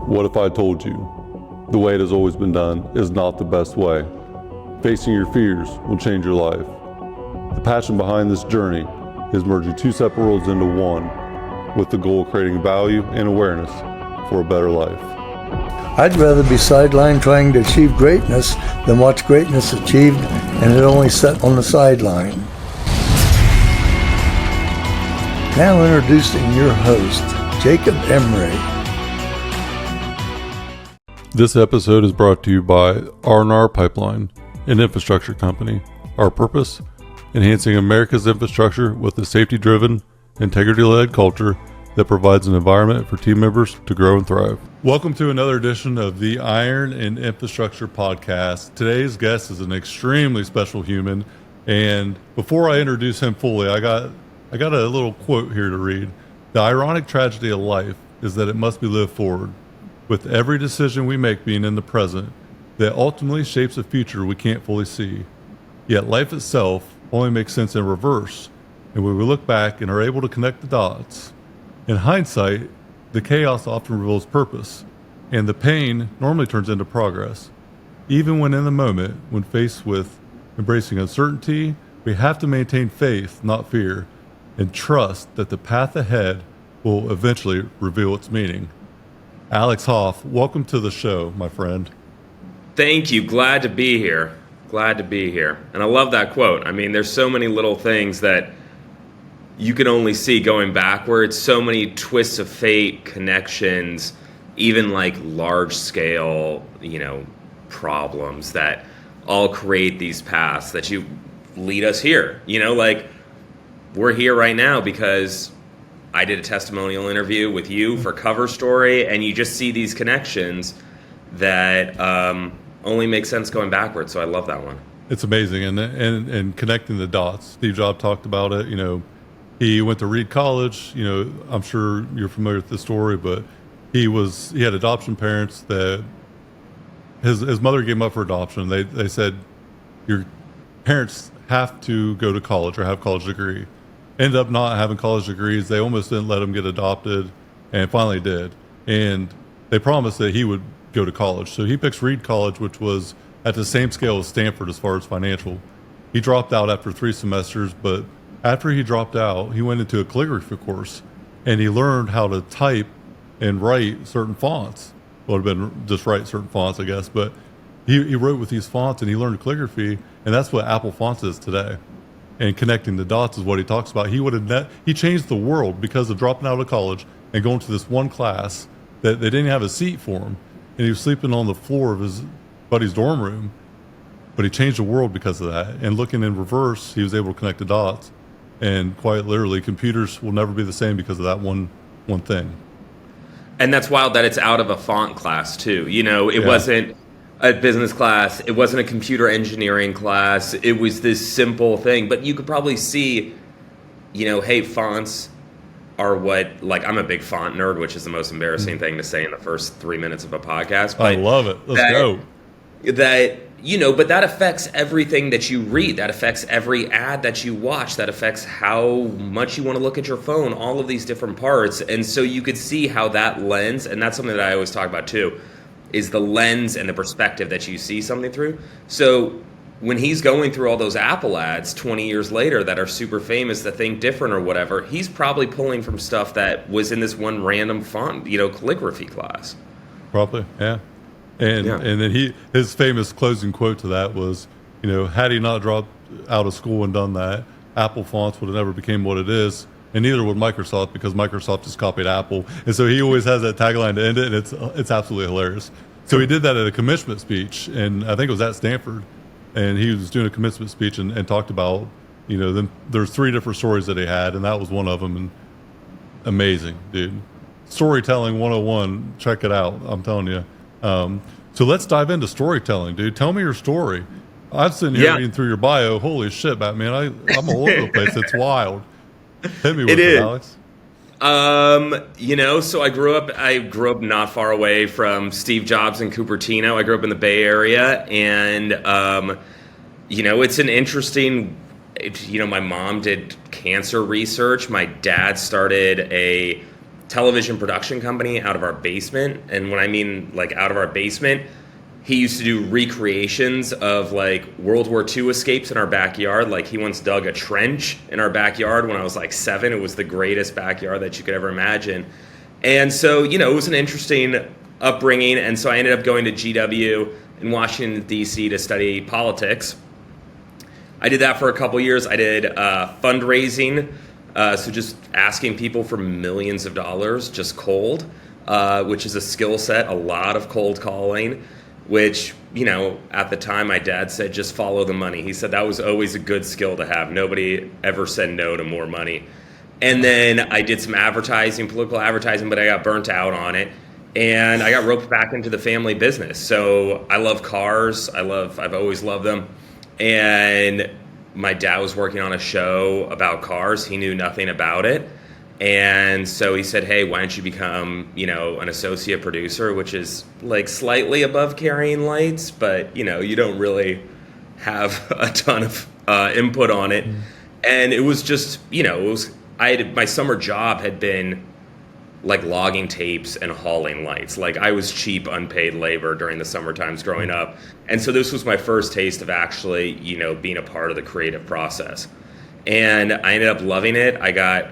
What if I told you the way it has always been done is not the best way? Facing your fears will change your life. The passion behind this journey is merging two separate worlds into one with the goal of creating value and awareness for a better life. I'd rather be sidelined trying to achieve greatness than watch greatness achieved and it only set on the sideline. Now introducing your host, Jacob Emery. This episode is brought to you by R&R Pipeline, an infrastructure company. Our purpose? Enhancing America's infrastructure with a safety-driven, integrity-led culture that provides an environment for team members to grow and thrive. Welcome to another edition of the Iron and Infrastructure Podcast. Today's guest is an extremely special human, and before I introduce him fully, I got a little quote here to read. The ironic tragedy of life is that it must be lived forward, with every decision we make being in the present that ultimately shapes a future we can't fully see. Yet life itself only makes sense in reverse, and when we look back and are able to connect the dots. In hindsight, the chaos often reveals purpose, and the pain normally turns into progress. Even when in the moment, when faced with embracing uncertainty, we have to maintain faith, not fear, and trust that the path ahead will eventually reveal its meaning. Alex Hoff, welcome to the show, my friend. Thank you. Glad to be here. Glad to be here. And I love that quote. I mean, there's so many little things that you can only see going backwards, so many twists of fate, connections, even like large scale, problems that all create these paths that you lead us here. Like we're here right now because I did a testimonial interview with you for Cover Story, and you just see these connections that only make sense going backwards. So I love that one. It's amazing, and connecting the dots. Steve Jobs talked about it. He went to Reed College. I'm sure you're familiar with the story, but he had adoption parents that his mother gave him up for adoption. They said your parents have to go to college or have a college degree. Ended up not having college degrees. They almost didn't let him get adopted, and finally did. And they promised that he would go to college. So he picks Reed College, which was at the same scale as Stanford as far as financial. He dropped out after 3 semesters, but after he dropped out, he went into a calligraphy course, and he learned how to type and write certain fonts. Well, it would have been just write certain fonts, I guess, but he wrote with these fonts, and he learned calligraphy, and that's what Apple Fonts is today. And connecting the dots is what he talks about. He changed the world because of dropping out of college and going to this one class that they didn't have a seat for him, and he was sleeping on the floor of his buddy's dorm room. But he changed the world because of that. And looking in reverse, he was able to connect the dots. And quite literally, computers will never be the same because of that one thing. And that's wild that it's out of a font class too. It wasn't a business class. It wasn't a computer engineering class. It was this simple thing. But you could probably see, hey, fonts are what, like, I'm a big font nerd, which is the most embarrassing thing to say in the first 3 minutes of a podcast. But I love it. Let's go. But that affects everything that you read. That affects every ad that you watch. That affects how much you want to look at your phone, all of these different parts. And so you could see how that lens, and that's something that I always talk about too, is the lens and the perspective that you see something through. So when he's going through all those Apple ads 20 years later that are super famous, that think different or whatever, he's probably pulling from stuff that was in this one random font, calligraphy class. Probably, yeah. And then his famous closing quote to that was, had he not dropped out of school and done that, Apple Fonts would have never became what it is, and neither would Microsoft, because Microsoft just copied Apple. And so he always has that tagline to end it, and it's absolutely hilarious. So he did that at a commencement speech, and I think it was at Stanford, and he was doing a commencement speech and talked about, there's 3 different stories that he had, and that was one of them. And amazing, dude. Storytelling 101, check it out, I'm telling you. So let's dive into storytelling, dude. Tell me your story. I'm sitting here reading through your bio. Holy shit, Batman. I'm all over the place. It's wild. Hit me with it, Alex. So I grew up not far away from Steve Jobs in Cupertino. I grew up in the Bay Area, and, it's an interesting, my mom did cancer research. My dad started a television production company out of our basement. And when I mean like out of our basement, he used to do recreations of like World War II escapes in our backyard. Like he once dug a trench in our backyard when I was like 7. It was the greatest backyard that you could ever imagine. And so, you know, it was an interesting upbringing. And so I ended up going to GW in Washington, D.C. to study politics. I did that for a couple years. I did fundraising, so just asking people for millions of dollars, just cold, which is a skill set, a lot of cold calling, which, you know, at the time my dad said, just follow the money. He said that was always a good skill to have. Nobody ever said no to more money. And then I did some advertising, political advertising, but I got burnt out on it. And I got roped back into the family business. So I love cars. I've always loved them. And my dad was working on a show about cars. He knew nothing about it. And so he said, hey, why don't you become, you know, an associate producer, which is like slightly above carrying lights, but, you know, you don't really have a ton of input on it. And it was just, you know, my summer job had been like logging tapes and hauling lights. Like I was cheap, unpaid labor during the summer times growing up. And so this was my first taste of actually, you know, being a part of the creative process. And I ended up loving it. I got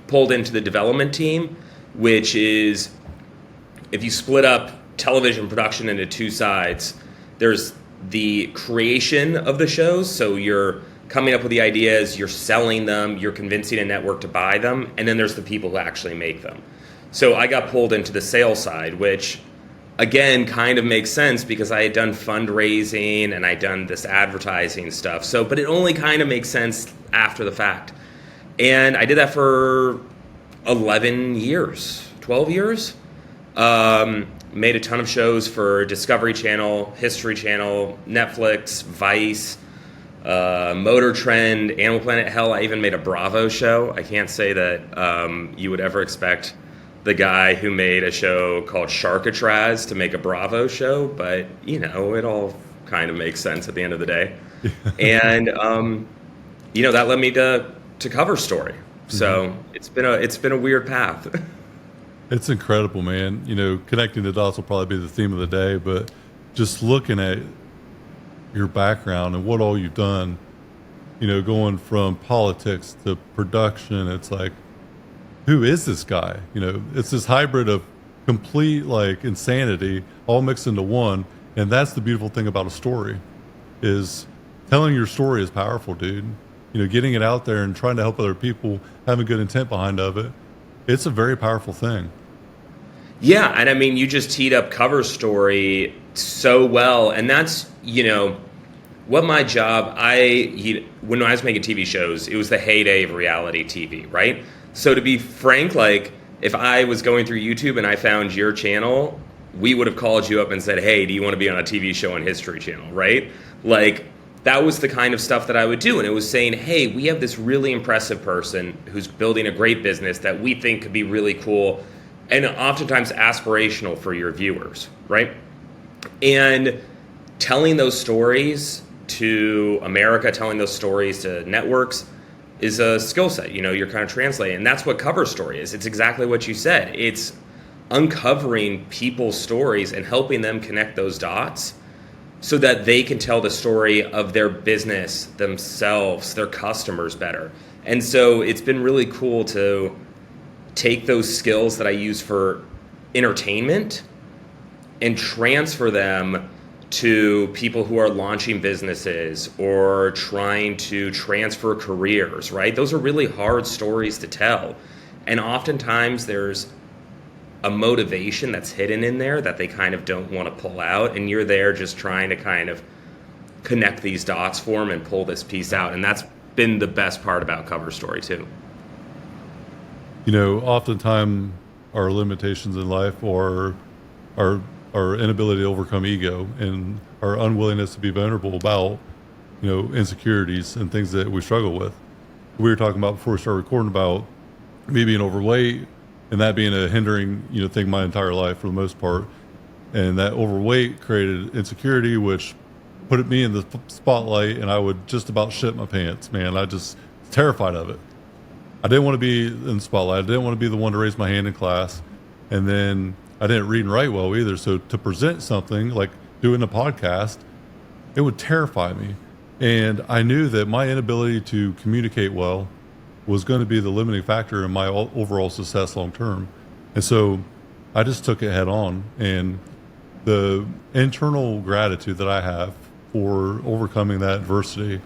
pulled into the development team, which is, if you split up television production into two sides, there's the creation of the shows. So you're coming up with the ideas, you're selling them, you're convincing a network to buy them, and then there's the people who actually make them. So I got pulled into the sales side, which again kind of makes sense because I had done fundraising and I'd done this advertising stuff. So, but it only kind of makes sense after the fact. And I did that for 11 years, 12 years. Made a ton of shows for Discovery Channel, History Channel, Netflix, Vice, Motor Trend, Animal Planet. Hell, I even made a Bravo show. I can't say that you would ever expect the guy who made a show called Sharkatraz to make a Bravo show, but, you know, it all kind of makes sense at the end of the day. And, you know, that led me to Cover Story. So it's been a weird path. It's incredible, man. You know, connecting the dots will probably be the theme of the day, but just looking at your background and what all you've done, you know, going from politics to production, it's like, who is this guy? You know, it's this hybrid of complete like insanity all mixed into one. And that's the beautiful thing about a story, is telling your story is powerful, dude. You know, getting it out there and trying to help other people, having good intent behind of it. It's a very powerful thing. Yeah, and I mean, you just teed up Cover Story so well, and that's, you know, what my job, when I was making TV shows, it was the heyday of reality TV, right? So to be frank, like, if I was going through YouTube and I found your channel, we would have called you up and said, hey, do you want to be on a TV show on History Channel, right? Like, that was the kind of stuff that I would do. And it was saying, hey, we have this really impressive person who's building a great business that we think could be really cool and oftentimes aspirational for your viewers, right? And telling those stories to America, telling those stories to networks is a skill set. You know, you're kind of translating. And that's what Cover Story is. It's exactly what you said. It's uncovering people's stories and helping them connect those dots so that they can tell the story of their business, themselves, their customers better. And so it's been really cool to take those skills that I use for entertainment and transfer them to people who are launching businesses or trying to transfer careers, right? Those are really hard stories to tell. And oftentimes there's a motivation that's hidden in there that they kind of don't want to pull out. And you're there just trying to kind of connect these dots for them and pull this piece out. And that's been the best part about Cover Story too. You know, oftentimes our limitations in life are our inability to overcome ego and our unwillingness to be vulnerable about, you know, insecurities and things that we struggle with. We were talking about before we started recording about me being overweight and that being a hindering, you know, thing my entire life for the most part. And that overweight created insecurity, which put me in the spotlight, and I would just about shit my pants, man. I just was terrified of it. I didn't want to be in the spotlight. I didn't want to be the one to raise my hand in class. And then I didn't read and write well either. So to present something like doing a podcast, it would terrify me. And I knew that my inability to communicate well was going to be the limiting factor in my overall success long term. And so I just took it head on. And the internal gratitude that I have for overcoming that adversity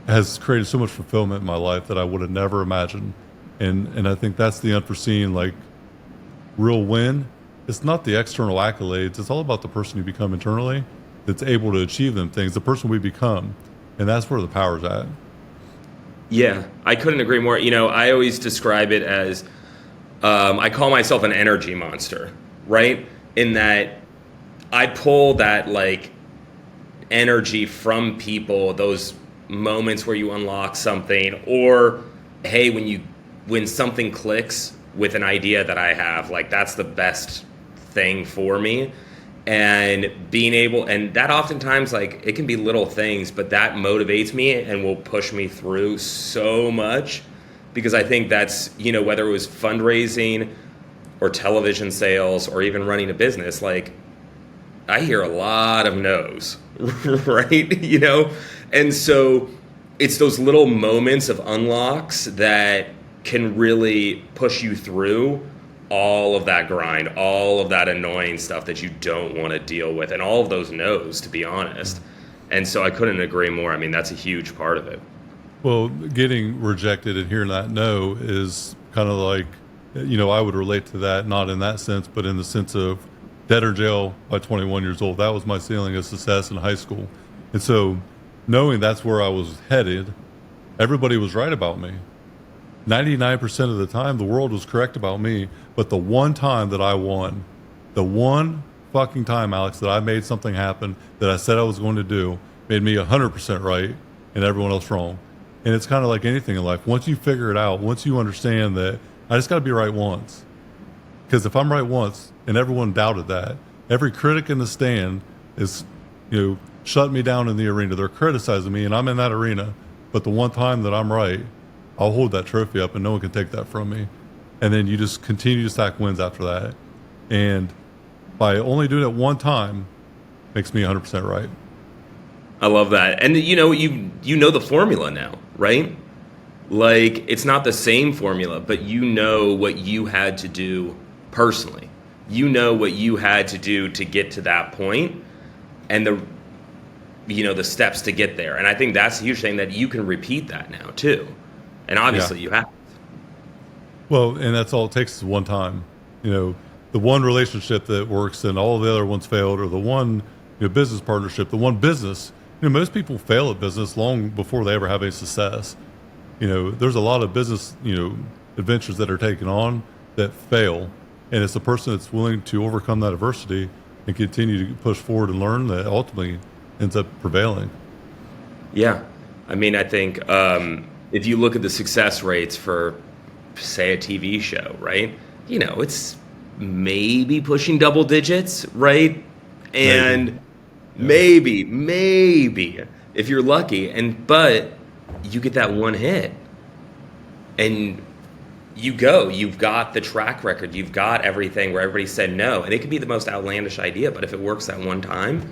has created so much fulfillment in my life that I would have never imagined. And I think that's the unforeseen, like, real win. It's not the external accolades. It's all about the person you become internally that's able to achieve them things, the person we become. And that's where the power's at. Yeah, I couldn't agree more. I always describe it as I call myself an energy monster, right? In that I pull that like energy from people, those moments where you unlock something, or hey, when something clicks with an idea that I have, like that's the best thing for me. And being able, and that oftentimes, like, it can be little things, but that motivates me and will push me through so much, because I think that's, whether it was fundraising or television sales or even running a business, like, I hear a lot of no's, right? And so it's those little moments of unlocks that can really push you through all of that grind, all of that annoying stuff that you don't want to deal with, and all of those no's, to be honest. And so I couldn't agree more. I mean, that's a huge part of it. Well, getting rejected and hearing that no is kind of like, I would relate to that, not in that sense, but in the sense of dead or jail by 21 years old. That was my ceiling of success in high school. And so knowing that's where I was headed, everybody was right about me. 99% of the time, the world was correct about me. But the one time that I won, the one fucking time, Alex, that I made something happen that I said I was going to do, made me 100% right and everyone else wrong. And it's kind of like anything in life. Once you figure it out, once you understand that I just got to be right once. Because if I'm right once and everyone doubted that, every critic in the stand is, shutting me down in the arena. They're criticizing me and I'm in that arena. But the one time that I'm right, I'll hold that trophy up and no one can take that from me. And then you just continue to stack wins after that. And by only doing it one time makes me 100% right. I love that. And you know the formula now, right? Like, it's not the same formula, but you know what you had to do personally. You know what you had to do to get to that point, and the steps to get there. And I think that's a huge thing, that you can repeat that now too. And obviously you have. Well, and that's all it takes is one time. The one relationship that works and all the other ones failed, or the one business partnership, the one business. Most people fail at business long before they ever have any success. There's a lot of business, adventures that are taken on that fail. And it's the person that's willing to overcome that adversity and continue to push forward and learn that ultimately ends up prevailing. Yeah. I mean, I think if you look at the success rates for, say, a TV show, right? It's maybe pushing double digits, right? And maybe if you're lucky, but you get that one hit and you've got the track record, you've got everything where everybody said no, and it could be the most outlandish idea, but if it works that one time,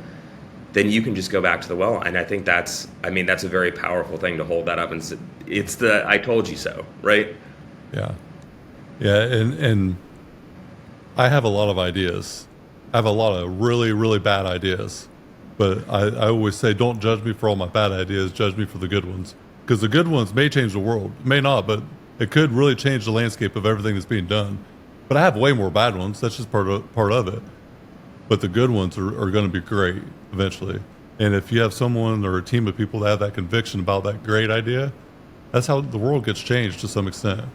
then you can just go back to the well. And I think that's a very powerful thing to hold that up, and it's the I told you so, right? Yeah. And I have a lot of ideas. I have a lot of really, really bad ideas. But I always say, don't judge me for all my bad ideas, judge me for the good ones. Because the good ones may change the world. May not, but it could really change the landscape of everything that's being done. But I have way more bad ones. That's just part of it. But the good ones are going to be great eventually. And if you have someone or a team of people that have that conviction about that great idea, that's how the world gets changed to some extent.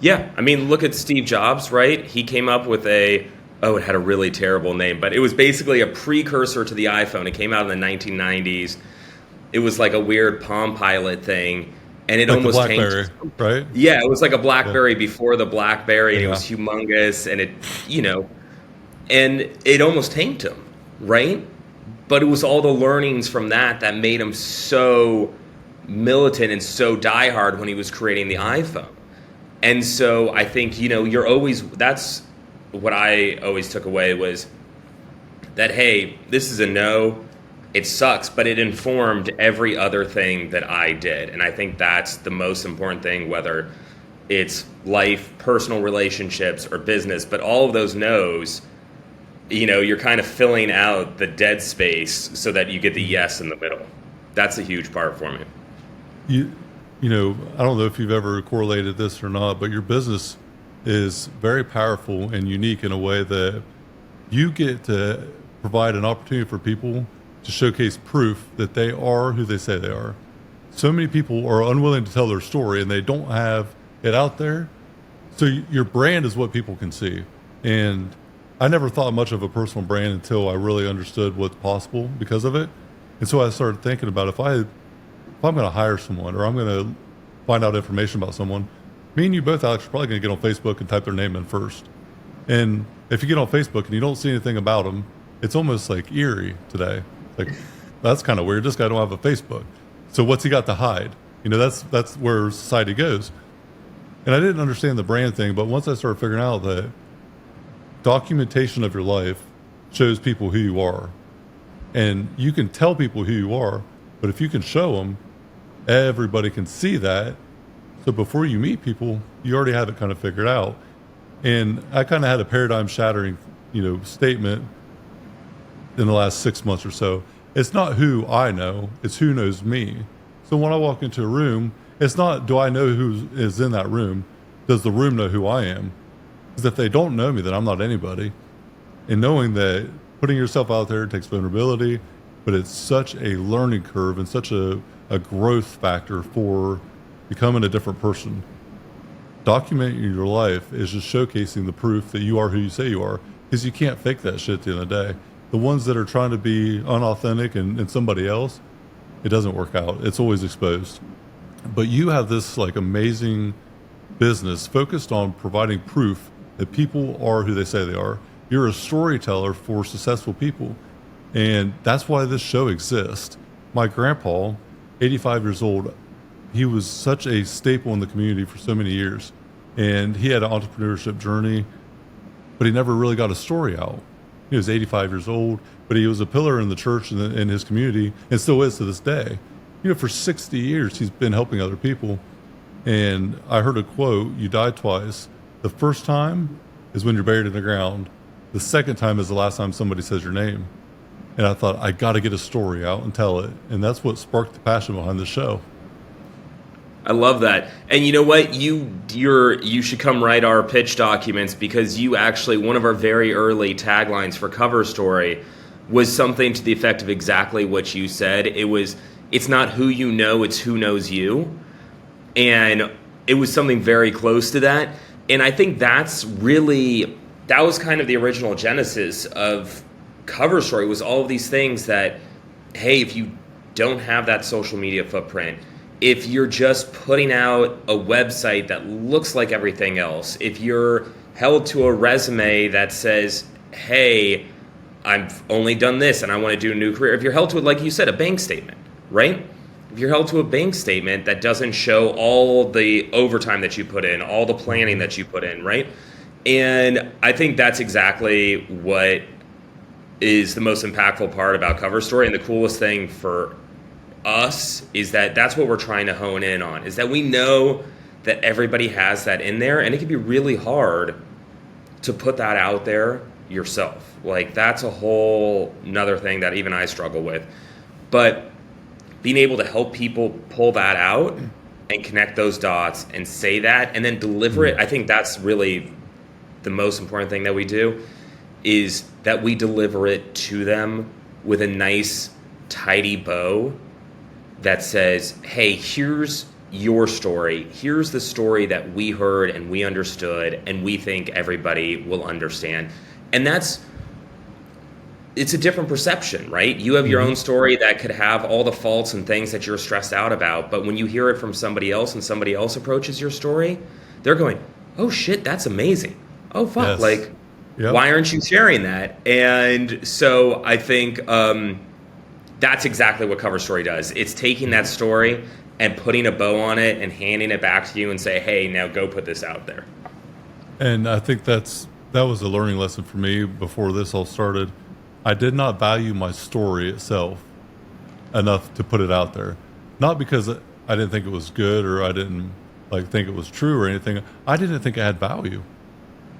Yeah. I mean, look at Steve Jobs, right? He came up with it had a really terrible name, but it was basically a precursor to the iPhone. It came out in the 1990s. It was like a weird Palm Pilot thing, and it like almost the BlackBerry, right? Yeah, it was like a BlackBerry before the BlackBerry, and it was humongous, and it almost tanked him, right? But it was all the learnings from that made him so militant and so diehard when he was creating the iPhone. And so I think, you're always, that's what I always took away was that, hey, this is a no, it sucks, but it informed every other thing that I did. And I think that's the most important thing, whether it's life, personal relationships, or business, but all of those no's, you're kind of filling out the dead space so that you get the yes in the middle. That's a huge part for me. I don't know if you've ever correlated this or not, but your business is very powerful and unique in a way that you get to provide an opportunity for people to showcase proof that they are who they say they are. So many people are unwilling to tell their story and they don't have it out there. So your brand is what people can see. And I never thought much of a personal brand until I really understood what's possible because of it. And so I started thinking about if I'm going to hire someone or I'm going to find out information about someone, me and you both, Alex, are probably going to get on Facebook and type their name in first. And if you get on Facebook and you don't see anything about them, it's almost like eerie today. Like, that's kind of weird. This guy don't have a Facebook. So what's he got to hide? That's where society goes. And I didn't understand the brand thing, but once I started figuring out that documentation of your life shows people who you are. And you can tell people who you are, but if you can show them, everybody can see that. So before you meet people, you already have it kind of figured out. And I kind of had a paradigm shattering, statement in the last 6 months or so. It's not who I know, it's who knows me. So when I walk into a room, it's not, do I know who is in that room? Does the room know who I am? Because if they don't know me, then I'm not anybody. And knowing that putting yourself out there takes vulnerability, but it's such a learning curve and such a growth factor for becoming a different person. Documenting your life is just showcasing the proof that you are who you say you are, because you can't fake that shit at the end of the day. The ones that are trying to be unauthentic and somebody else, it doesn't work out. It's always exposed. But you have this amazing business focused on providing proof that people are who they say they are. You're a storyteller for successful people. And that's why this show exists. My grandpa, 85 years old, he was such a staple in the community for so many years. And he had an entrepreneurship journey, but he never really got a story out. He was 85 years old, but he was a pillar in the church and in his community, and still is to this day. For 60 years, he's been helping other people. And I heard a quote, you die twice. The first time is when you're buried in the ground. The second time is the last time somebody says your name. And I thought, I got to get a story out and tell it. And that's what sparked the passion behind the show. I love that. And you know what? You should come write our pitch documents, because you actually, one of our very early taglines for Cover Story was something to the effect of exactly what you said. It's not who you know, it's who knows you. And it was something very close to that. And I think that was kind of the original genesis of Cover Story, was all of these things that, hey, if you don't have that social media footprint, if you're just putting out a website that looks like everything else, if you're held to a resume that says, hey, I've only done this and I want to do a new career, if you're held to, like you said, a bank statement, right? If you're held to a bank statement that doesn't show all the overtime that you put in, all the planning that you put in, right? And I think that's exactly what is the most impactful part about Cover Story. And the coolest thing for us is that that's what we're trying to hone in on, is that we know that everybody has that in there, and it can be really hard to put that out there yourself. That's a whole another thing that even I struggle with. But being able to help people pull that out and connect those dots and say that and then deliver it, I think that's really the most important thing that we do, is that we deliver it to them with a nice, tidy bow that says, hey, here's your story. Here's the story that we heard and we understood and we think everybody will understand. And it's a different perception, right? You have your own story that could have all the faults and things that you're stressed out about. But when you hear it from somebody else and somebody else approaches your story, they're going, oh shit, that's amazing. Oh fuck, Yes. Yep. Why aren't you sharing that? And so I think that's exactly what Cover Story does. It's taking that story and putting a bow on it and handing it back to you and say, hey, now go put this out there. And I think that was a learning lesson for me before this all started. I did not value my story itself enough to put it out there. Not because I didn't think it was good or I didn't think it was true or anything. I didn't think it had value.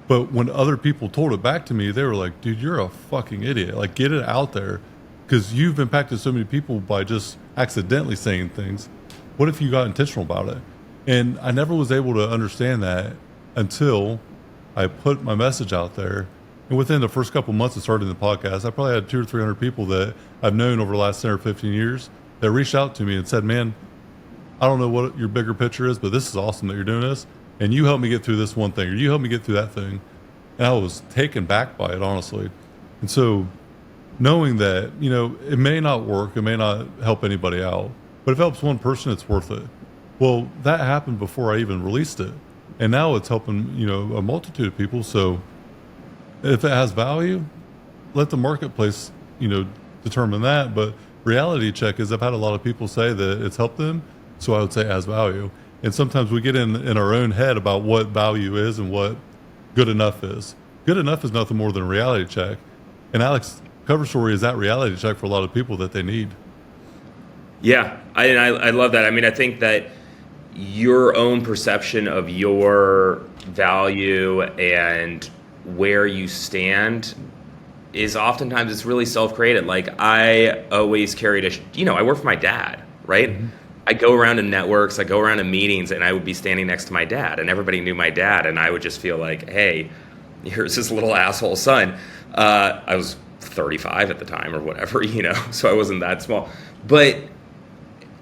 But when other people told it back to me, they were like, dude, you're a fucking idiot. Like, get it out there, because you've impacted so many people by just accidentally saying things. What if you got intentional about it? And I never was able to understand that until I put my message out there. And within the first couple months of starting the podcast, I probably had 200 or 300 people that I've known over the last 10 or 15 years that reached out to me and said, man, I don't know what your bigger picture is, but this is awesome that you're doing this. And you helped me get through this one thing, or you helped me get through that thing. And I was taken back by it, honestly. And so knowing that, it may not work, it may not help anybody out, but if it helps one person, it's worth it. Well, that happened before I even released it. And now it's helping, a multitude of people. So if it has value, let the marketplace, determine that. But reality check is I've had a lot of people say that it's helped them. So I would say it has value. And sometimes we get in our own head about what value is and what good enough is. Good enough is nothing more than a reality check. And Alex, Cover Story is that reality check for a lot of people that they need. Yeah, I love that. I mean, I think that your own perception of your value and where you stand is oftentimes it's really self-created. Like, I always carried I work for my dad, right? Mm-hmm. I go around in networks, I go around in meetings, and I would be standing next to my dad, and everybody knew my dad, and I would just feel like, hey, here's this little asshole son. I was 35 at the time or whatever, so I wasn't that small. But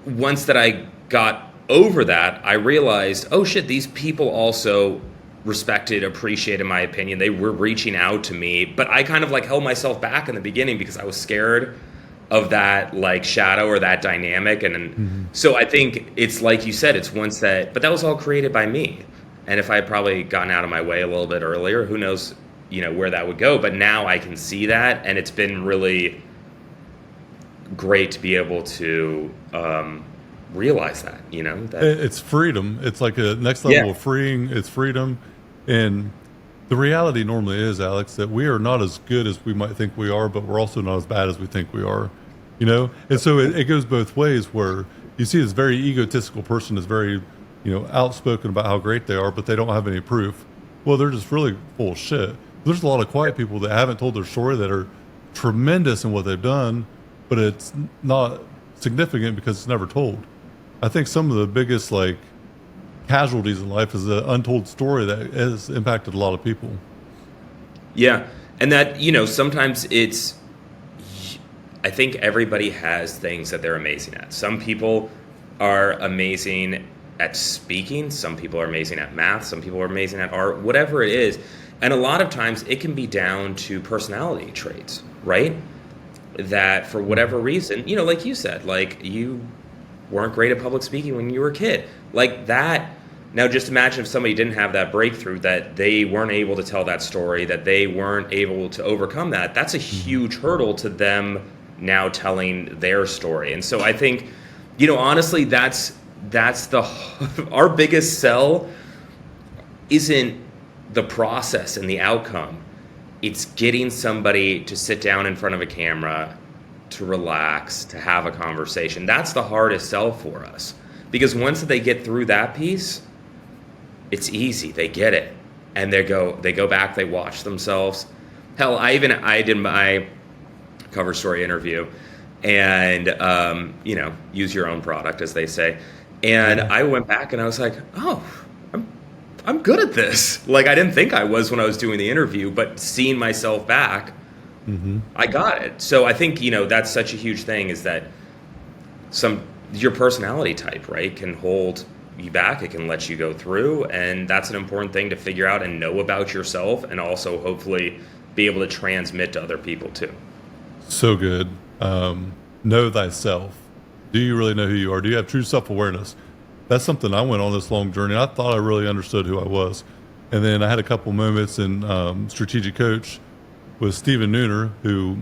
once that I got over that, I realized, oh shit, these people also respected, appreciated my opinion. They were reaching out to me, but I kind of held myself back in the beginning because I was scared of that shadow or that dynamic. And so I think it's like you said, it's once but that was all created by me. And if I had probably gotten out of my way a little bit earlier, who knows, where that would go. But now I can see that, and it's been really great to be able to realize that, that it's freedom. It's like a next level of freeing. It's freedom. And the reality normally is, Alex, that we are not as good as we might think we are, but we're also not as bad as we think we are, And so it goes both ways, where you see this very egotistical person is very, outspoken about how great they are, but they don't have any proof. Well, they're just really full of shit. There's a lot of quiet people that haven't told their story that are tremendous in what they've done, but it's not significant because it's never told. I think some of the biggest casualties in life is an untold story that has impacted a lot of people. Yeah. And that, sometimes I think everybody has things that they're amazing at. Some people are amazing at speaking. Some people are amazing at math. Some people are amazing at art, whatever it is. And a lot of times it can be down to personality traits, right? That for whatever reason, like you said, you weren't great at public speaking when you were a kid. That. Now, just imagine if somebody didn't have that breakthrough, that they weren't able to tell that story, that they weren't able to overcome that. That's a huge hurdle to them now telling their story. And so I think, honestly, that's our biggest sell isn't the process and the outcome. It's getting somebody to sit down in front of a camera, to relax, to have a conversation. That's the hardest sell for us. Because once they get through that piece, it's easy. They get it. And they go back, they watch themselves. Hell, I did my Cover Story interview and, use your own product, as they say. And I went back and I was like, oh, I'm good at this. I didn't think I was when I was doing the interview, but seeing myself back, I got it. So I think, that's such a huge thing, is that your personality type, right, can hold you back. It can let you go through. And that's an important thing to figure out and know about yourself, and also hopefully be able to transmit to other people too. So good. Know thyself. Do you really know who you are? Do you have true self-awareness? That's something I went on this long journey. I thought I really understood who I was. And then I had a couple moments in Strategic Coach with Stephen Nooner, who,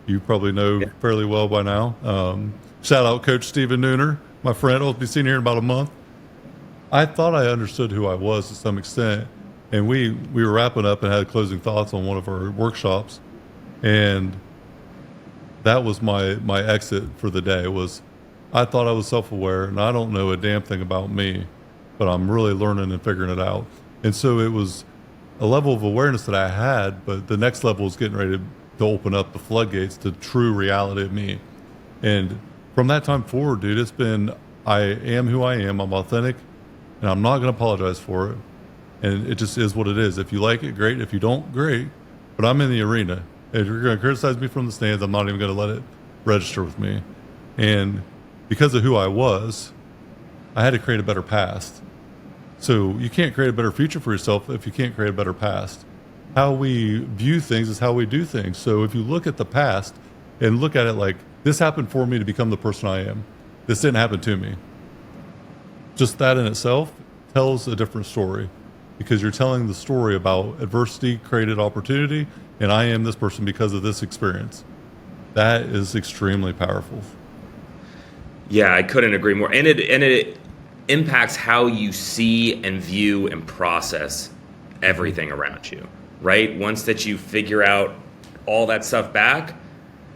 you probably know fairly well by now. Shout out Coach Steven Nooner, my friend. I'll be seeing here in about a month. I thought I understood who I was to some extent, and we were wrapping up and had closing thoughts on one of our workshops, and that was my exit for the day. Was I thought I was self-aware, and I don't know a damn thing about me, but I'm really learning and figuring it out. And so it was a level of awareness that I had, but the next level is getting ready to open up the floodgates to true reality of me. And from that time forward, dude, it's been, I am who I am. I'm authentic, and I'm not going to apologize for it. And it just is what it is. If you like it, great. If you don't, great. But I'm in the arena. If you're going to criticize me from the stands, I'm not even going to let it register with me. And because of who I was, I had to create a better past. So you can't create a better future for yourself if you can't create a better past. How we view things is how we do things. So if you look at the past and look at it like, this happened for me to become the person I am. This didn't happen to me. Just that in itself tells a different story, because you're telling the story about adversity created opportunity, and I am this person because of this experience. That is extremely powerful. Yeah, I couldn't agree more. And it impacts how you see and view and process everything around you, right? Once that you figure out all that stuff back,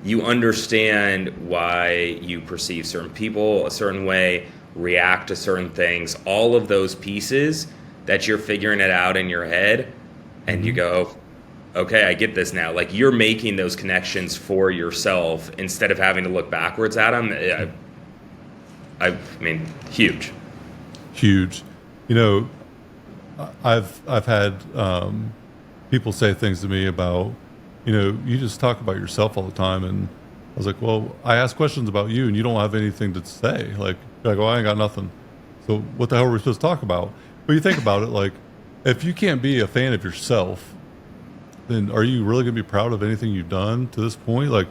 you understand why you perceive certain people a certain way, react to certain things, all of those pieces that you're figuring it out in your head, and you go, okay, I get this now. Like, you're making those connections for yourself instead of having to look backwards at them. I mean, huge. You know, I've had people say things to me about, you know, you just talk about yourself all the time, and I was like, well, I ask questions about you, and you don't have anything to say. Like, I go, I ain't got nothing. So what the hell are we supposed to talk about? But you think about it, like, if you can't be a fan of yourself, then are you really going to be proud of anything you've done to this point? Like,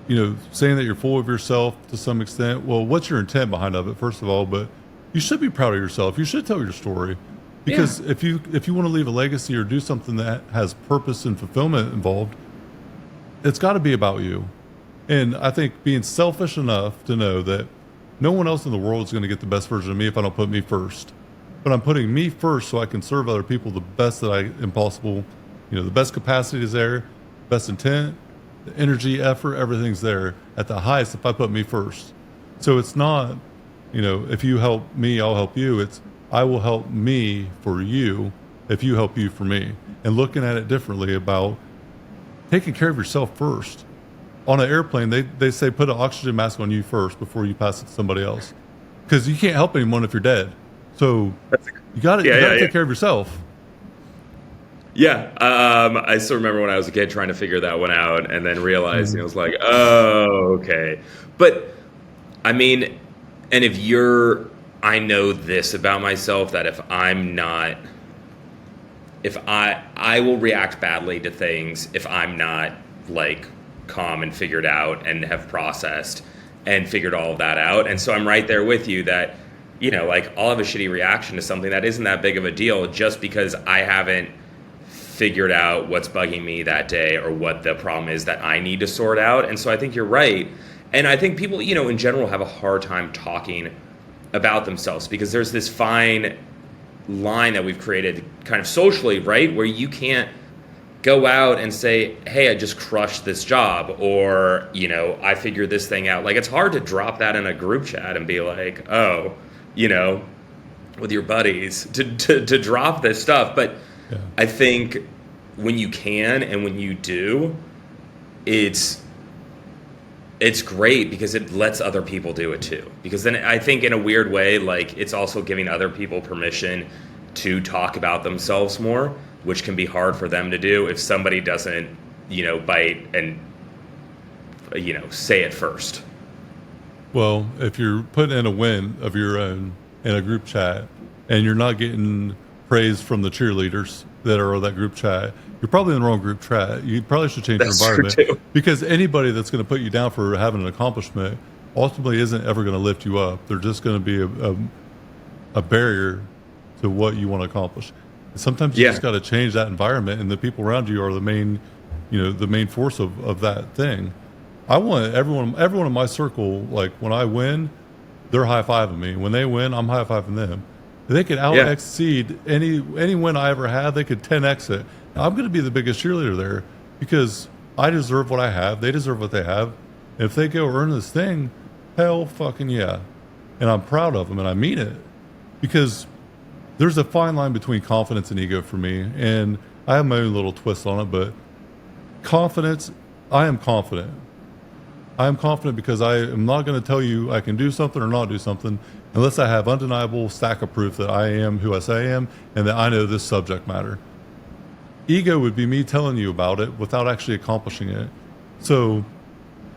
you know, saying that you're full of yourself to some extent. Well, what's your intent behind of it, first of all? But you should be proud of yourself. You should tell your story, because if you want to leave a legacy or do something that has purpose and fulfillment involved, it's got to be about you. And I think being selfish enough to know that no one else in the world is going to get the best version of me if I don't put me first. But I'm putting me first so I can serve other people the best that I am possible. You know, the best capacity is there, best intent, the energy, effort, everything's there at the highest if I put me first. So it's not, you know, if you help me, I'll help you. It's, I will help me for you if you help you for me. And looking at it differently about taking care of yourself first. On an airplane, they say put an oxygen mask on you first before you pass it to somebody else, because you can't help anyone if you're dead. So you got to take care of yourself. Yeah, I still remember when I was a kid trying to figure that one out, and then realizing it was like, oh, okay. But I mean, and I know this about myself, that if I'm not, if I will react badly to things if I'm not like calm and figured out and have processed and figured all of that out. And so I'm right there with you that, you know, like, I'll have a shitty reaction to something that isn't that big of a deal just because I haven't figured out what's bugging me that day or what the problem is that I need to sort out. And so I think you're right. And I think people, you know, in general have a hard time talking about themselves because there's this fine line that we've created kind of socially, right? Where you can't go out and say, hey, I just crushed this job, or, you know, I figured this thing out. Like, it's hard to drop that in a group chat and be like, oh, you know, with your buddies to drop this stuff. But yeah. I think when you can and when you do, it's great because it lets other people do it too. Because then I think in a weird way, like, it's also giving other people permission to talk about themselves more, which can be hard for them to do if somebody doesn't, you know, bite and, you know, say it first. Well, if you're putting in a win of your own in a group chat and you're not getting praise from the cheerleaders that are on that group chat, you're probably in the wrong group chat. You probably should change your environment, because anybody that's going to put you down for having an accomplishment ultimately isn't ever going to lift you up. They're just going to be a barrier to what you want to accomplish. And sometimes you just got to change that environment, and the people around you are the main, you know, the main force of that thing. I want everyone in my circle, like when I win, they're high fiving me. When they win, I'm high fiving them. They could out Yeah. exceed any win I ever had. They could 10x it. I'm going to be the biggest cheerleader there because I deserve what I have. They deserve what they have. And if they go earn this thing, hell fucking yeah. And I'm proud of them, and I mean it, because there's a fine line between confidence and ego for me, and I have my own little twist on it. But confidence, I am confident. I am confident because I am not going to tell you I can do something or not do something unless I have undeniable stack of proof that I am who I say I am and that I know this subject matter. Ego would be me telling you about it without actually accomplishing it. So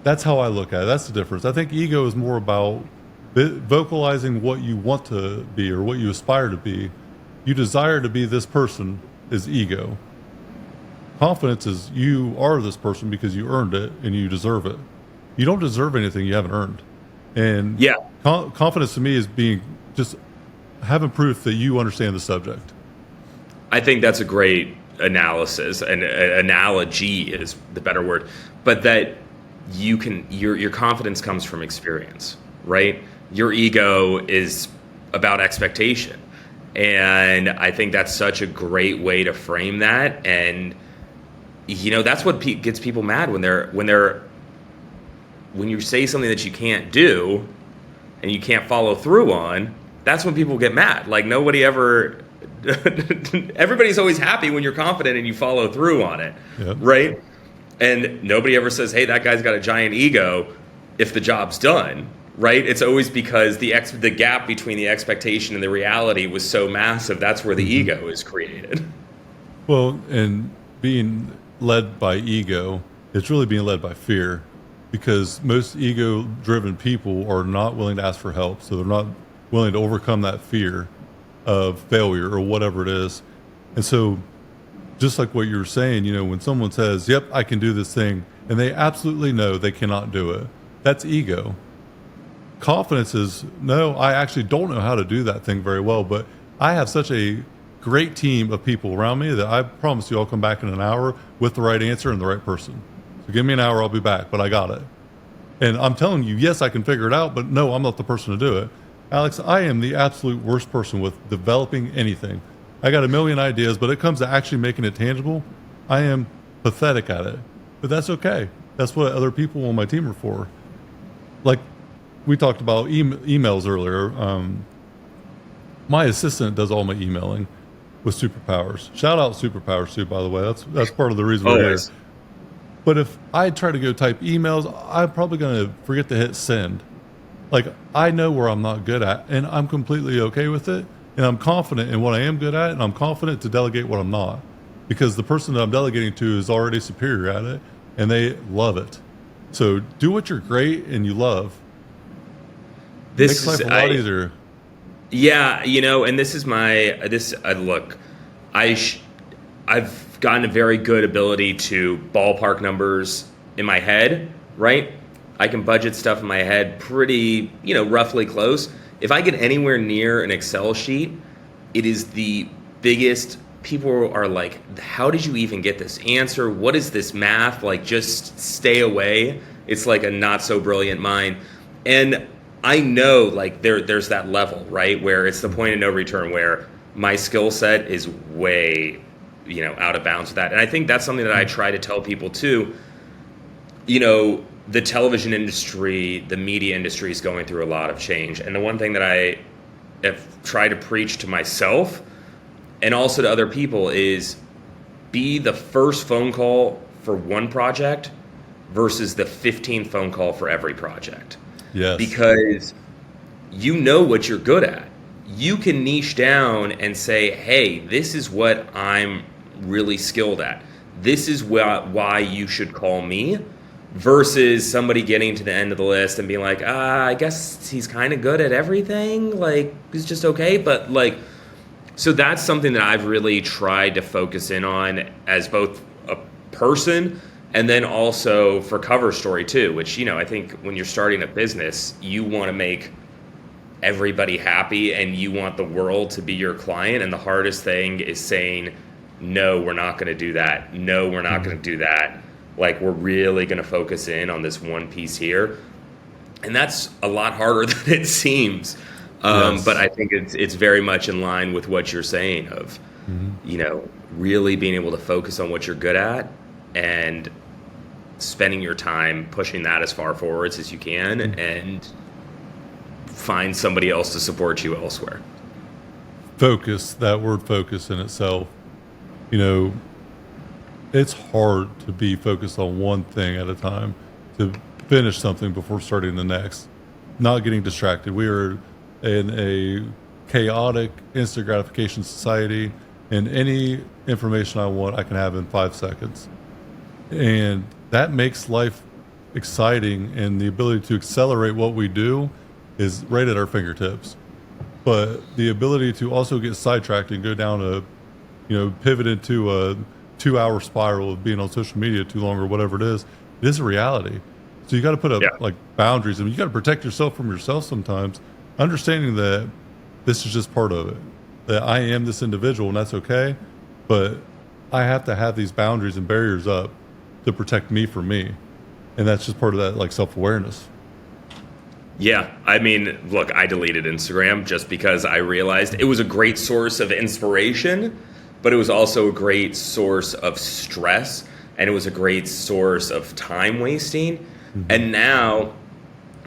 that's how I look at it. That's the difference. I think ego is more about vocalizing what you want to be or what you aspire to be. You desire to be this person is ego. Confidence is you are this person because you earned it and you deserve it. You don't deserve anything you haven't earned. And Yeah. confidence to me is being just having proof that you understand the subject. I think that's a great analysis, and analogy is the better word, but that your confidence comes from experience, right? Your ego is about expectation. And I think that's such a great way to frame that. And that's what gets people mad when you say something that you can't do and you can't follow through on. That's when people get mad. Like nobody ever everybody's always happy when you're confident and you follow through on it. Yep. Right? And nobody ever says, hey, that guy's got a giant ego if the job's done, right? It's always because the gap between the expectation and the reality was so massive. That's where the ego is created. Well, and being led by ego, it's really being led by fear, because most ego-driven people are not willing to ask for help. So they're not willing to overcome that fear of failure or whatever it is. And so just like what you were saying, when someone says, yep, I can do this thing, and they absolutely know they cannot do it, that's ego. Confidence is, no, I actually don't know how to do that thing very well, but I have such a great team of people around me that I promise you I'll come back in an hour with the right answer and the right person. So give me an hour, I'll be back, but I got it. And I'm telling you, yes, I can figure it out, but no, I'm not the person to do it. Alex, I am the absolute worst person with developing anything. I got a million ideas, but it comes to actually making it tangible, I am pathetic at it. But that's okay. That's what other people on my team are for. Like we talked about emails earlier. My assistant does all my emailing with superpowers. Shout out superpowers too, by the way. That's part of the reason we're here. But if I try to go type emails, I'm probably going to forget to hit send. Like I know where I'm not good at, and I'm completely okay with it. And I'm confident in what I am good at, and I'm confident to delegate what I'm not, because the person that I'm delegating to is already superior at it, and they love it. So do what you're great and you love. Makes life a lot easier. Yeah, and this is look, I've gotten a very good ability to ballpark numbers in my head, right? I can budget stuff in my head pretty, roughly close. If I get anywhere near an Excel sheet, it is the biggest. People are like, how did you even get this answer? What is this math? Like, just stay away. It's like a not so brilliant mind. And I know like there's that level, right? Where it's the point of no return, where my skill set is way, out of bounds with that. And I think that's something that I try to tell people too. The television industry, the media industry is going through a lot of change. And the one thing that I have tried to preach to myself and also to other people is be the first phone call for one project versus the 15th phone call for every project. Yes. Because you know what you're good at. You can niche down and say, hey, this is what I'm really skilled at. This is why you should call me. Versus somebody getting to the end of the list and being like, I guess he's kind of good at everything. Like, he's just okay. But like, so that's something that I've really tried to focus in on as both a person and then also for Cover Story too, which, I think when you're starting a business, you want to make everybody happy and you want the world to be your client. And the hardest thing is saying, no, we're not going to do that. No, we're not going to do that. Like, we're really going to focus in on this one piece here. And that's a lot harder than it seems. Yes. But I think it's very much in line with what you're saying of, really being able to focus on what you're good at and spending your time pushing that as far forwards as you can and find somebody else to support you elsewhere. Focus, that word focus in itself, it's hard to be focused on one thing at a time, to finish something before starting the next, not getting distracted. We are in a chaotic instant gratification society, and any information I want, I can have in 5 seconds. And that makes life exciting, and the ability to accelerate what we do is right at our fingertips. But the ability to also get sidetracked and go down pivot into a 2-hour spiral of being on social media too long or whatever it is a reality. So you got to put up like boundaries, and you got to protect yourself from yourself sometimes, understanding that this is just part of it, that I am this individual and that's okay. But I have to have these boundaries and barriers up to protect me from me. And that's just part of that, like, self-awareness. Yeah, I mean, look, I deleted Instagram just because I realized it was a great source of inspiration, but it was also a great source of stress, and it was a great source of time wasting. And now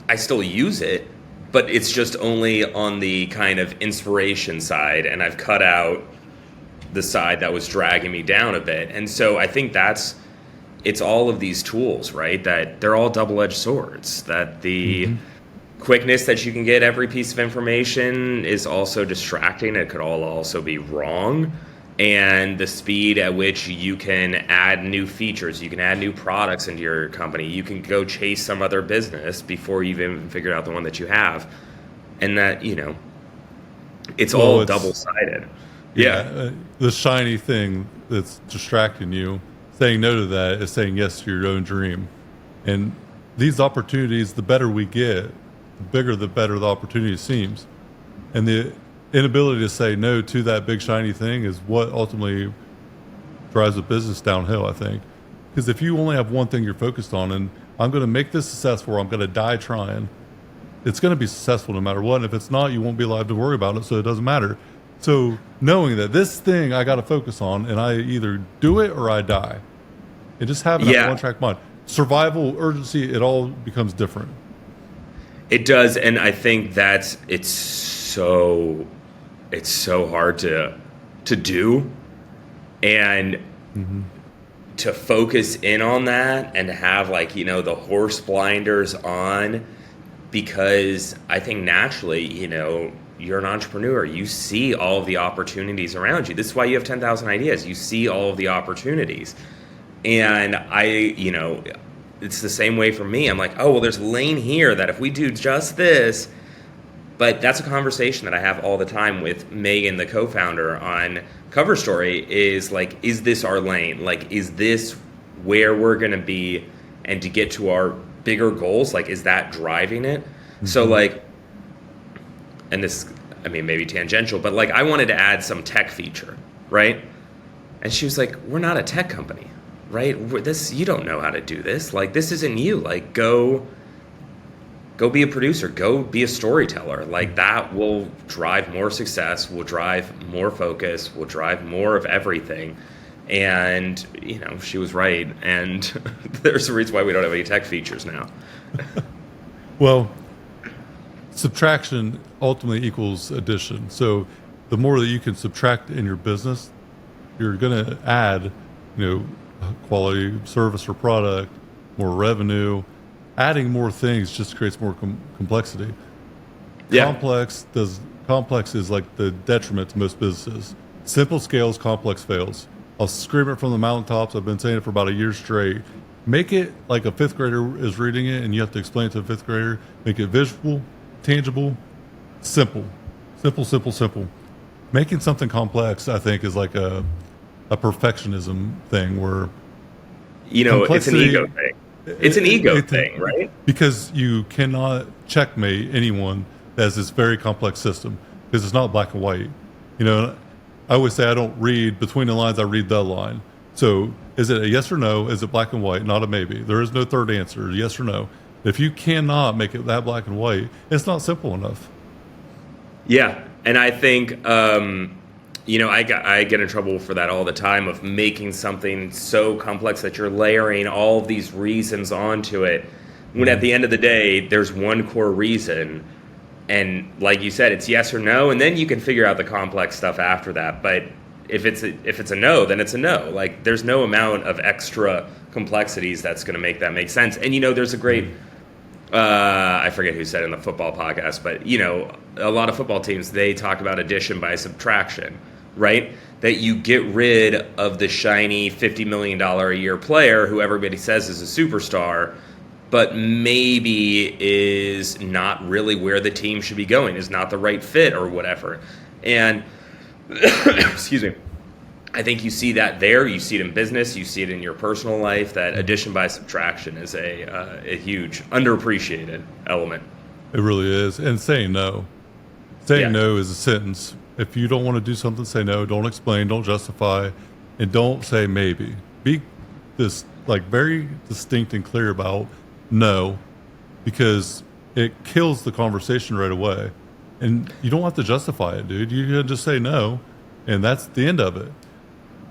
I still use it, but it's just only on the kind of inspiration side, and I've cut out the side that was dragging me down a bit. And so I think it's all of these tools, right? That they're all double-edged swords, that the quickness that you can get every piece of information is also distracting. It could all also be wrong. And the speed at which you can add new features, you can add new products into your company, you can go chase some other business before you've even figured out the one that you have. And that, it's all double-sided. Yeah. The shiny thing that's distracting you, saying no to that is saying yes to your own dream. And these opportunities, the better we get, the bigger the better the opportunity seems. And the inability to say no to that big shiny thing is what ultimately drives a business downhill, I think. Because if you only have one thing you're focused on, and I'm going to make this successful, or I'm going to die trying, it's going to be successful no matter what. And if it's not, you won't be alive to worry about it, so it doesn't matter. So knowing that this thing I got to focus on, and I either do it or I die, and just having that one-track mind. Survival, urgency, it all becomes different. It does, and I think it's so hard to do, and to focus in on that and to have, like, the horse blinders on, because I think naturally, you're an entrepreneur. You see all of the opportunities around you. This is why you have 10,000 ideas. You see all of the opportunities. And it's the same way for me. I'm like, oh, well, there's a lane here that if we do just this. But that's a conversation that I have all the time with Megan, the co-founder, on Cover Story, is like, is this our lane? Like, is this where we're going to be? And to get to our bigger goals, like, is that driving it? So, like, and this, I mean, maybe tangential, but, like, I wanted to add some tech feature, right? And she was like, we're not a tech company, right? You don't know how to do this. Like, this isn't you. Like, go be a producer, go be a storyteller. Like, that will drive more success, will drive more focus, will drive more of everything. And, she was right. And there's a reason why we don't have any tech features now. Well, subtraction ultimately equals addition. So the more that you can subtract in your business, you're going to add, quality service or product, more revenue. Adding more things just creates more complexity. Yeah. Complex is like the detriment to most businesses. Simple scales, complex fails. I'll scream it from the mountaintops. I've been saying it for about a year straight. Make it like a fifth grader is reading it, and you have to explain it to a fifth grader. Make it visual, tangible, simple. Simple. Making something complex, I think, is like a perfectionism thing where it's an ego thing. It's an ego thing, right? Because you cannot checkmate anyone that has this very complex system, because it's not black and white. I always say I don't read between the lines, I read the line. So Is it a yes or no? Is it black and white? Not a maybe. There is no third answer, yes or no. If you cannot make it that black and white, it's not simple enough. Yeah, and I think I get in trouble for that all the time, of making something so complex that you're layering all of these reasons onto it, when at the end of the day there's one core reason, and like you said, it's yes or no, and then you can figure out the complex stuff after that. But if it's a no, then it's a no. Like, there's no amount of extra complexities that's going to make that make sense. And there's a great I forget who said in the football podcast, but a lot of football teams, they talk about addition by subtraction, right? That you get rid of the shiny $50 million a year player who everybody says is a superstar, but maybe is not really where the team should be going, is not the right fit or whatever. And excuse me, I think you see that there. You see it in business. You see it in your personal life. That addition by subtraction is a huge, underappreciated element. It really is. And saying no. Saying no is a sentence. If you don't want to do something, say no. Don't explain. Don't justify. And don't say maybe. Be very distinct and clear about no, because it kills the conversation right away. And you don't have to justify it, dude. You can just say no, and that's the end of it.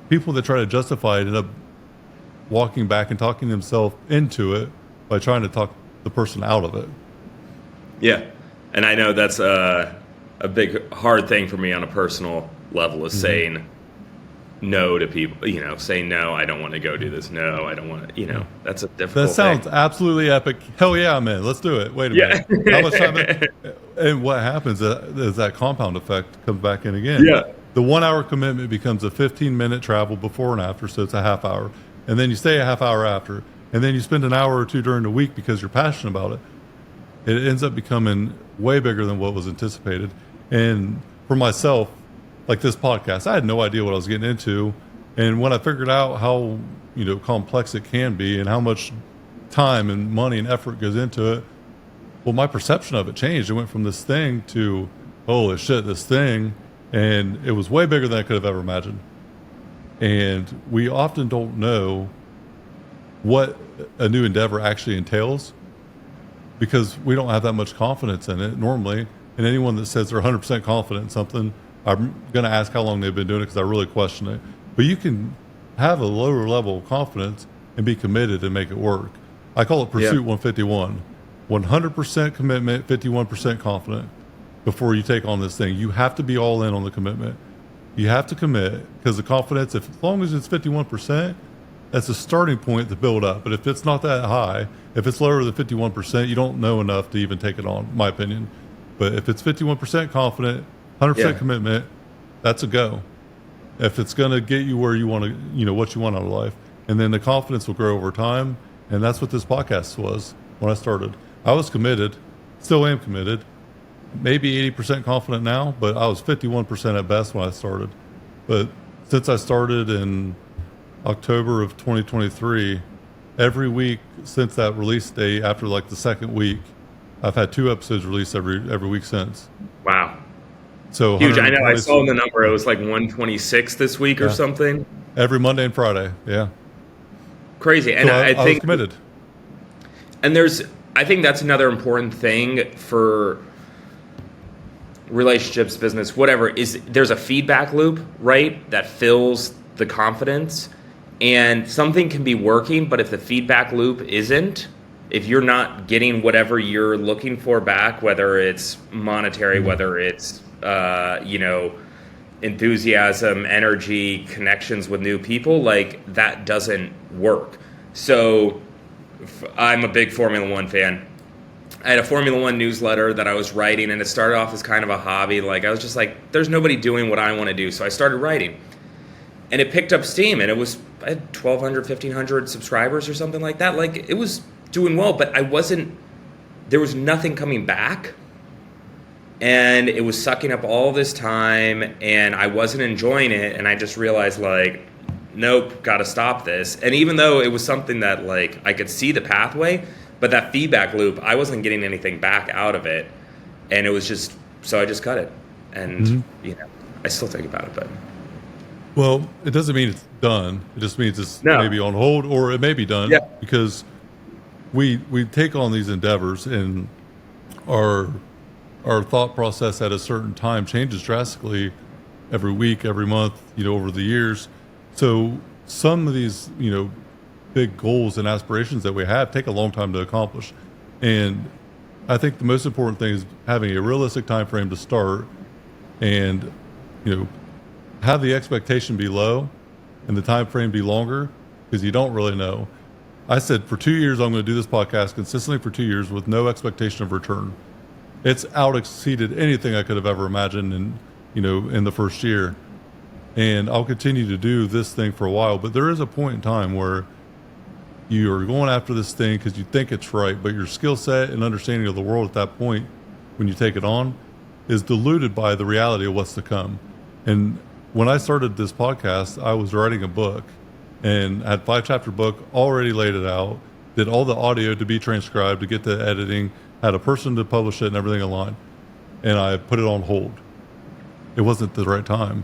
People that try to justify it end up walking back and talking themselves into it by trying to talk the person out of it. Yeah. And I know that's a big, hard thing for me on a personal level, is saying no to people, saying no, I don't want to go do this. No, I don't want to, that's a difficult That sounds thing. Absolutely epic. Hell yeah, I'm in. Let's do it. Wait a minute. How much time? And what happens is that compound effect comes back in again. Yeah. The 1 hour commitment becomes a 15-minute travel before and after, so it's a half hour. And then you stay a half hour after. And then you spend an hour or two during the week because you're passionate about it. It ends up becoming way bigger than what was anticipated. And for myself, like this podcast, I had no idea what I was getting into. And when I figured out how, complex it can be and how much time and money and effort goes into it, well, my perception of it changed. It went from this thing to, holy shit, this thing. And it was way bigger than I could have ever imagined. And we often don't know what a new endeavor actually entails because we don't have that much confidence in it normally. And anyone that says they're 100% confident in something, I'm going to ask how long they've been doing it because I really question it. But you can have a lower level of confidence and be committed and make it work. I call it Pursuit 151. 100% commitment, 51% confident. Before you take on this thing, you have to be all in on the commitment. You have to commit, because the confidence, as long as it's 51%, that's a starting point to build up. But if it's not that high, if it's lower than 51%, you don't know enough to even take it on, in my opinion. But if it's 51% confident, 100% commitment, that's a go. If it's going to get you where you want to, what you want out of life. And then the confidence will grow over time. And that's what this podcast was when I started. I was committed, still am committed. Maybe 80% confident now, but I was 51% at best when I started. But since I started in October of 2023, every week since that release date, after like the second week, I've had 2 episodes released every week since. Wow. So huge. I know. I saw the number. It was like 126 this week or something. Every Monday and Friday. Yeah. Crazy. And so I think I was committed. And I think that's another important thing for relationships, business, whatever, is there's a feedback loop, right? That fills the confidence, and something can be working, but if the feedback loop isn't, if you're not getting whatever you're looking for back, whether it's monetary, whether it's, enthusiasm, energy, connections with new people, like that doesn't work. So I'm a big Formula One fan. I had a Formula One newsletter that I was writing, and it started off as kind of a hobby. Like, I was just like, there's nobody doing what I want to do. So I started writing, and it picked up steam, and I had 1,200, 1,500 subscribers or something like that. Like, it was doing well, but there was nothing coming back, and it was sucking up all this time, and I wasn't enjoying it. And I just realized, like, nope, got to stop this. And even though it was something that, like, I could see the pathway, but that feedback loop, I wasn't getting anything back out of it. And it was just, so I just cut it. And, I still think about it, but. Well, it doesn't mean it's done. It just means it's No. maybe on hold, or it may be done Yeah. because we take on these endeavors, and our thought process at a certain time changes drastically every week, every month, over the years. So some of these, big goals and aspirations that we have take a long time to accomplish. And I think the most important thing is having a realistic time frame to start, and, have the expectation be low and the time frame be longer, because you don't really know. I said for 2 years I'm going to do this podcast consistently for 2 years with no expectation of return. It's out exceeded anything I could have ever imagined in the first year. And I'll continue to do this thing for a while, but there is a point in time where you are going after this thing because you think it's right, but your skill set and understanding of the world at that point, when you take it on, is diluted by the reality of what's to come. And when I started this podcast, I was writing a book and had 5-chapter book, already laid it out, did all the audio to be transcribed, to get the editing, had a person to publish it and everything in line. And I put it on hold. It wasn't the right time.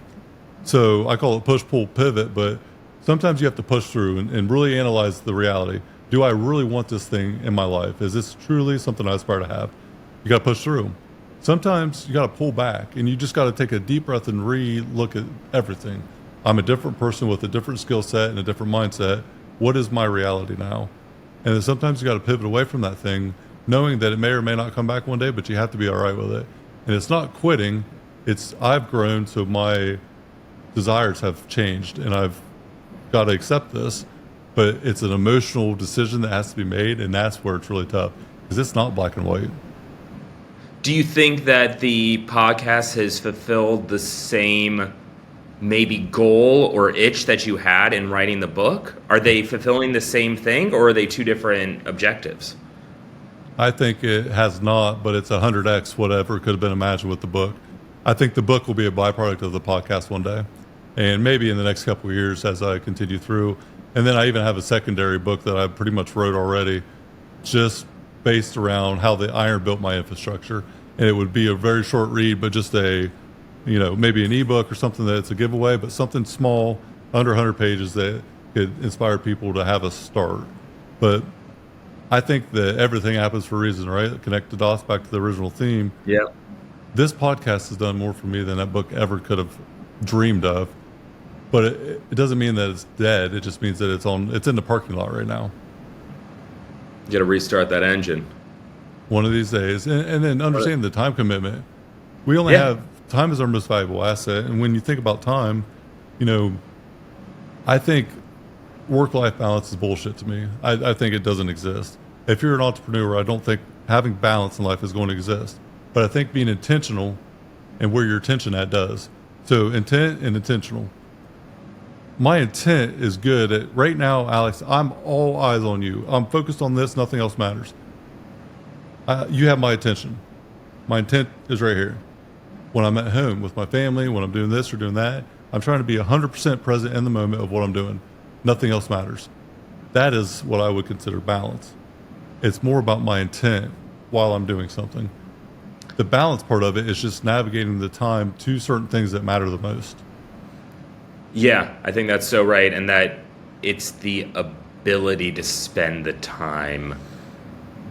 So I call it push, pull, pivot, but sometimes you have to push through and really analyze the reality. Do I really want this thing in my life? Is this truly something I aspire to have? You got to push through. Sometimes you got to pull back, and you just got to take a deep breath and re-look at everything. I'm a different person with a different skill set and a different mindset. What is my reality now? And then sometimes you got to pivot away from that thing, knowing that it may or may not come back one day, but you have to be all right with it. And it's not quitting. It's I've grown, so my desires have changed, and I've got to accept this. But it's an emotional decision that has to be made, and that's where it's really tough, because it's not black and white. Do you think that the podcast has fulfilled the same maybe goal or itch that you had in writing the book? Are they fulfilling the same thing, or are they two different objectives? I think it has not, but it's 100x whatever could have been imagined with the book. I think the book will be a byproduct of the podcast one day, and maybe in the next couple of years as I continue through. And then I even have a secondary book that I pretty much wrote already, just based around how the iron built my infrastructure. And it would be a very short read, but just maybe an ebook or something that's a giveaway, but something small, under 100 pages, that could inspire people to have a start. But I think that everything happens for a reason, right? Connect the dots back to the original theme. Yeah. This podcast has done more for me than that book ever could have dreamed of. But it doesn't mean that it's dead. It just means that it's in the parking lot right now. You got to restart that engine. One of these days. And then understand the time commitment. We only have time is our most valuable asset. And when you think about time, I think work-life balance is bullshit to me. I think it doesn't exist. If you're an entrepreneur, I don't think having balance in life is going to exist. But I think being intentional and where your attention at does. So intent and intentional. My intent is good. Right now, Alex, I'm all eyes on you. I'm focused on this. Nothing else matters. You have my attention. My intent is right here. When I'm at home with my family, when I'm doing this or doing that, I'm trying to be 100% present in the moment of what I'm doing. Nothing else matters. That is what I would consider balance. It's more about my intent while I'm doing something. The balance part of it is just navigating the time to certain things that matter the most. Yeah, I think that's so right. And that it's the ability to spend the time,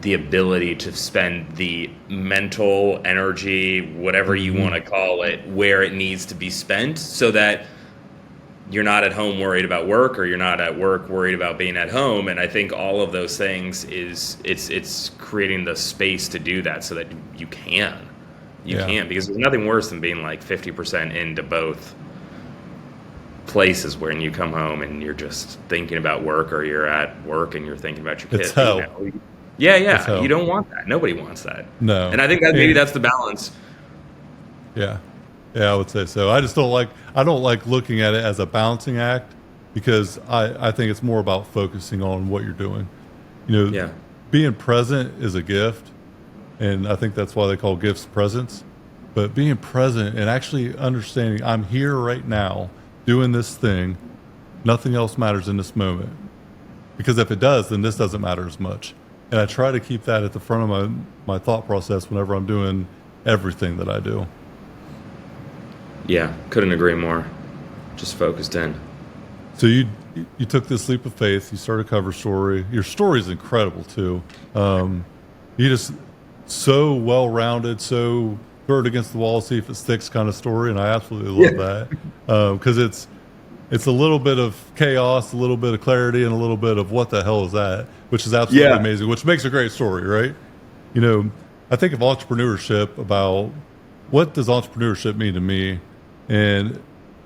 the ability to spend the mental energy, whatever you want to call it, where it needs to be spent, so that you're not at home worried about work, or you're not at work worried about being at home. And I think all of those things it's creating the space to do that, so that you can, because there's nothing worse than being like 50% into both places when you come home and you're just thinking about work, or you're at work and you're thinking about your kids. It's hell. Yeah. You don't want that. Nobody wants that. No. And I think that maybe that's the balance. Yeah, I would say so. I just don't like looking at it as a balancing act, because I think it's more about focusing on what you're doing. Being present is a gift, and I think that's why they call gifts presents. But being present and actually understanding I'm here right now doing this thing, nothing else matters in this moment. Because if it does, then this doesn't matter as much. And I try to keep that at the front of my thought process whenever I'm doing everything that I do. Yeah, couldn't agree more. just focused in. So you took this leap of faith. You started Cover Story. Your story is incredible too. You just so well rounded, so throw it against the wall, see if it sticks kind of story, and I absolutely love that because it's a little bit of chaos, a little bit of clarity, and a little bit of what the hell is that, which is absolutely amazing, which makes a great story, right? You know, I think of entrepreneurship about what does entrepreneurship mean to me, and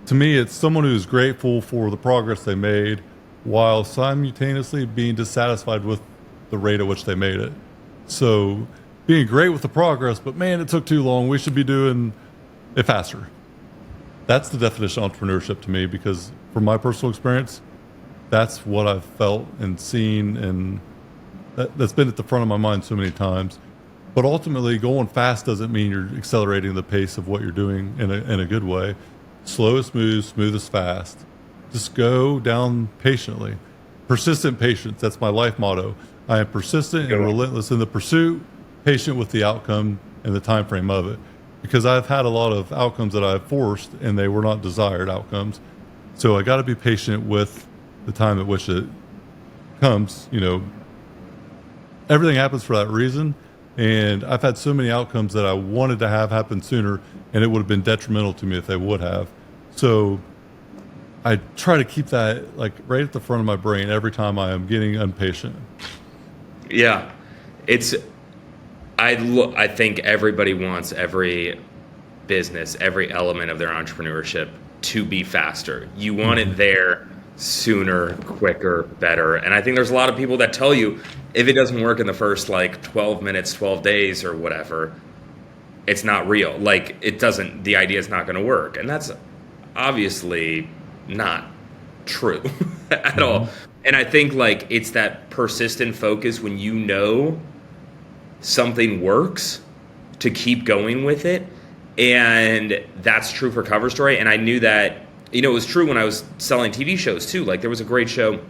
to me, it's someone who is grateful for the progress they made while simultaneously being dissatisfied with the rate at which they made it. So being great with the progress, but man, it took too long. We should be doing it faster. That's the definition of entrepreneurship to me, because from my personal experience, that's what I've felt and seen, and that's been at the front of my mind so many times. But ultimately, going fast doesn't mean you're accelerating the pace of what you're doing in a good way. Slow is smooth, smooth is fast. Just go down patiently. Persistent patience, that's my life motto. I am persistent and relentless in the pursuit, patient with the outcome and the time frame of it. Because I've had a lot of outcomes that I've forced and they were not desired outcomes. So I got to be patient with the time at which it comes. You know, everything happens for that reason. And I've had so many outcomes that I wanted to have happen sooner, and it would have been detrimental to me if they would have. So I try to keep that like right at the front of my brain every time I am getting impatient. Yeah, I think everybody wants every business, every element of their entrepreneurship to be faster. You want it there sooner, quicker, better. And I think there's a lot of people that tell you if it doesn't work in the first like 12 minutes, 12 days or whatever, it's not real. Like the idea is not going to work. And that's obviously not true at all. And I think like it's that persistent focus when you know something works to keep going with it. And that's true for Cover Story. And I knew that, you know, it was true when I was selling TV shows too. Like there was a great show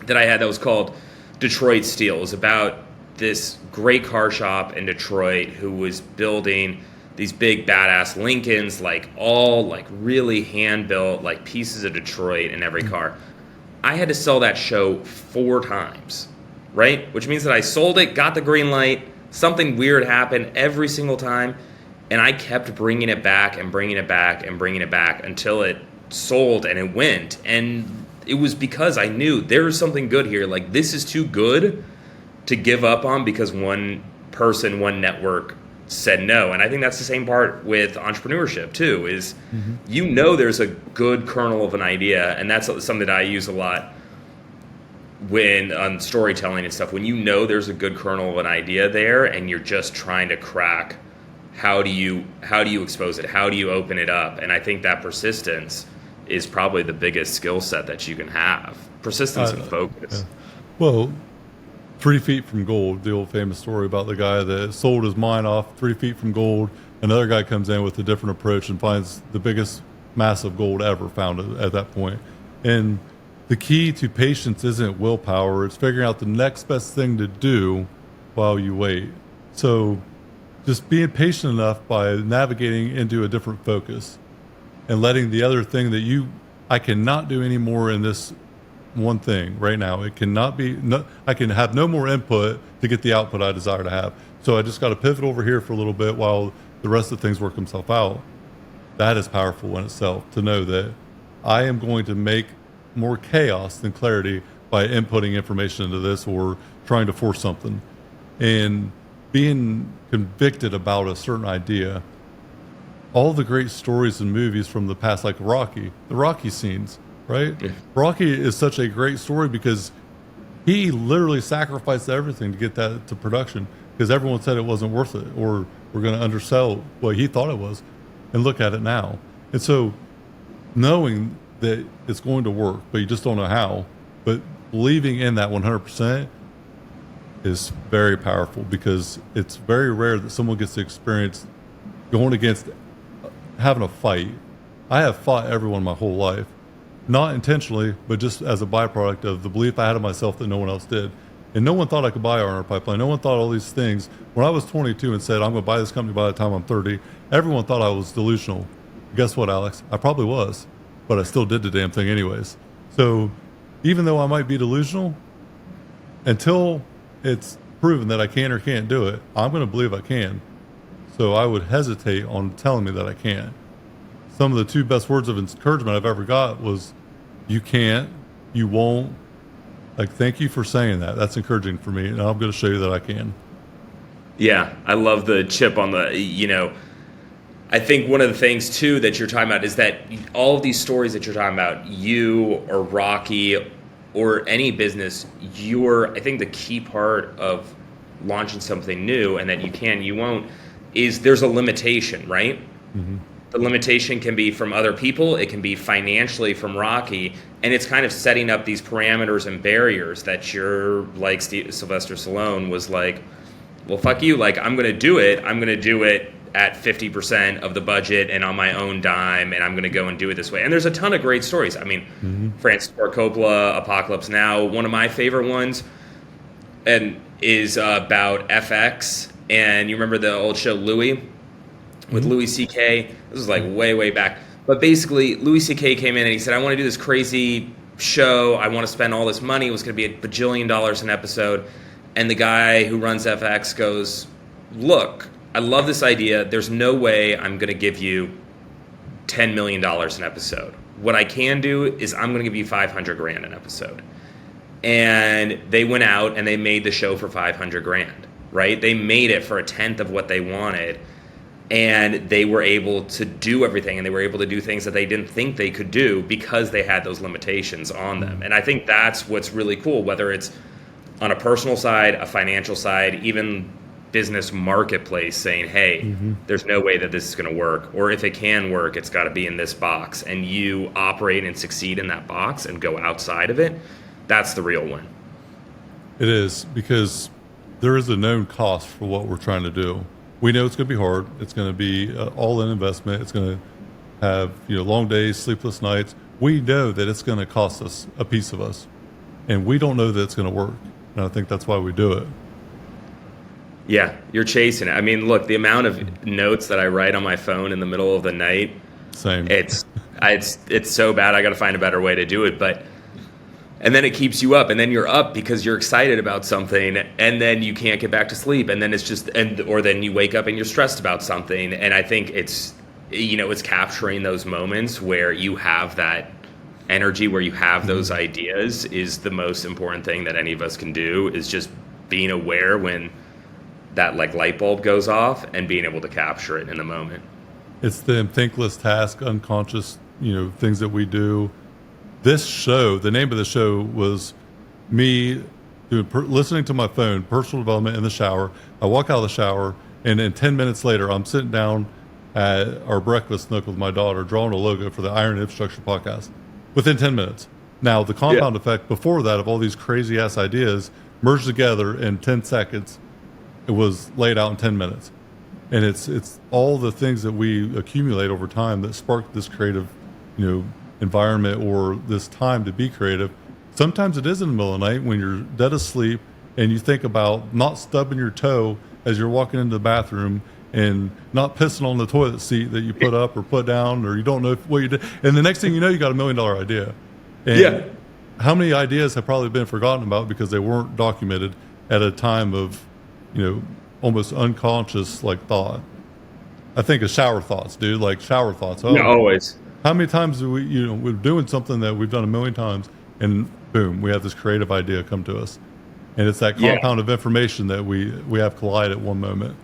that I had that was called Detroit Steel. It was about this great car shop in Detroit who was building these big badass Lincolns, like all like really hand built, like pieces of Detroit in every car. I had to sell that show 4 times, right? Which means that I sold it, got the green light, something weird happened every single time, and I kept bringing it back and bringing it back and bringing it back until it sold and it went. And it was because I knew there's something good here. Like this is too good to give up on because one person, one network said no. And I think that's the same part with entrepreneurship too, is you know there's a good kernel of an idea, and that's something that I use a lot when on storytelling and stuff. When you know there's a good kernel of an idea there and you're just trying to crack how do you expose it? How do you open it up? And I think that persistence is probably the biggest skill set that you can have. Persistence and focus. Yeah. Well, 3 feet from gold, the old famous story about the guy that sold his mine off 3 feet from gold. Another guy comes in with a different approach and finds the biggest mass of gold ever found at that point. And the key to patience isn't willpower. It's figuring out the next best thing to do while you wait. So just being patient enough by navigating into a different focus and letting the other thing that I cannot do anymore in this one thing right now. It cannot be, I can have no more input to get the output I desire to have. So I just got to pivot over here for a little bit while the rest of the things work themselves out. That is powerful in itself, to know that I am going to make more chaos than clarity by inputting information into this or trying to force something. And being convicted about a certain idea, all the great stories and movies from the past, like Rocky, the Rocky scenes, right? Yeah. Rocky is such a great story because he literally sacrificed everything to get that to production because everyone said it wasn't worth it or we're going to undersell what he thought it was. And look at it now. And so knowing that it's going to work, but you just don't know how, but believing in that 100% is very powerful because it's very rare that someone gets to experience going against having a fight. I have fought everyone my whole life, not intentionally, but just as a byproduct of the belief I had of myself that no one else did. And no one thought I could buy R&R Pipeline. No one thought all these things. When I was 22 and said, I'm going to buy this company by the time I'm 30, everyone thought I was delusional. Guess what, Alex? I probably was. but I still did the damn thing anyways. So even though I might be delusional, until it's proven that I can or can't do it, I'm going to believe I can. So I would hesitate on telling me that I can't. Some of the two best words of encouragement I've ever got was, you can't, you won't. Like, thank you for saying that. That's encouraging for me, and I'm going to show you that I can. Yeah, I love the chip on the, I think one of the things too that you're talking about is that all of these stories that you're talking about, you or Rocky or any business, I think the key part of launching something new and that you can, you won't, is there's a limitation, right? Mm-hmm. The limitation can be from other people, it can be financially from Rocky, and it's kind of setting up these parameters and barriers that you're like Sylvester Stallone was like, well, fuck you, like I'm going to do it at 50% of the budget and on my own dime, and I'm going to go and do it this way. And there's a ton of great stories. I mean, Francis Ford Coppola, Apocalypse Now, one of my favorite ones, and is about FX. And you remember the old show Louie with Louis C.K.? This was like way back. But basically, Louis C.K. came in and he said, I want to do this crazy show. I want to spend all this money. It was going to be $1 bajillion an episode. And the guy who runs FX goes, look, I love this idea. There's no way I'm going to give you $10 million an episode. What I can do is I'm going to give you $500,000 an episode. And they went out and they made the show for $500,000, right? They made it for a tenth of what they wanted. And they were able to do everything, and they were able to do things that they didn't think they could do because they had those limitations on them. And I think that's what's really cool, whether it's on a personal side, a financial side, even business marketplace saying, hey, there's no way that this is going to work. Or if it can work, it's got to be in this box. And you operate and succeed in that box and go outside of it. That's the real win. It is, because there is a known cost for what we're trying to do. We know it's going to be hard. It's going to be all-in investment. It's going to have long days, sleepless nights. We know that it's going to cost us a piece of us, and we don't know that it's going to work. And I think that's why we do it. Yeah, you're chasing it. I mean, look, the amount of notes that I write on my phone in the middle of the night. Same. It's so bad. I got to find a better way to do it, and then it keeps you up, and then you're up because you're excited about something, and then you can't get back to sleep, and then it's just, or then you wake up and you're stressed about something. And I think it's capturing those moments where you have that energy, where you have those ideas, is the most important thing that any of us can do, is just being aware when that like light bulb goes off and being able to capture it in the moment. It's the thankless task, unconscious, things that we do. This show, the name of the show was me listening to my phone, personal development in the shower. I walk out of the shower, and then 10 minutes later, I'm sitting down at our breakfast nook with my daughter, drawing a logo for the Iron Infrastructure podcast within 10 minutes. Now, the compound effect before that of all these crazy-ass ideas merged together in 10 seconds. It was laid out in 10 minutes. And it's all the things that we accumulate over time that spark this creative, environment, or this time to be creative. Sometimes it is in the middle of the night when you're dead asleep and you think about not stubbing your toe as you're walking into the bathroom, and not pissing on the toilet seat that you put up or put down, or you don't know what you did. And the next thing you know, you got $1 million idea. And how many ideas have probably been forgotten about because they weren't documented at a time of, almost unconscious thought? I think of shower thoughts, dude, like shower thoughts. Yeah, always. How many times do we're doing something that we've done 1 million times, and boom, we have this creative idea come to us. And it's that compound of information that we have collide at one moment.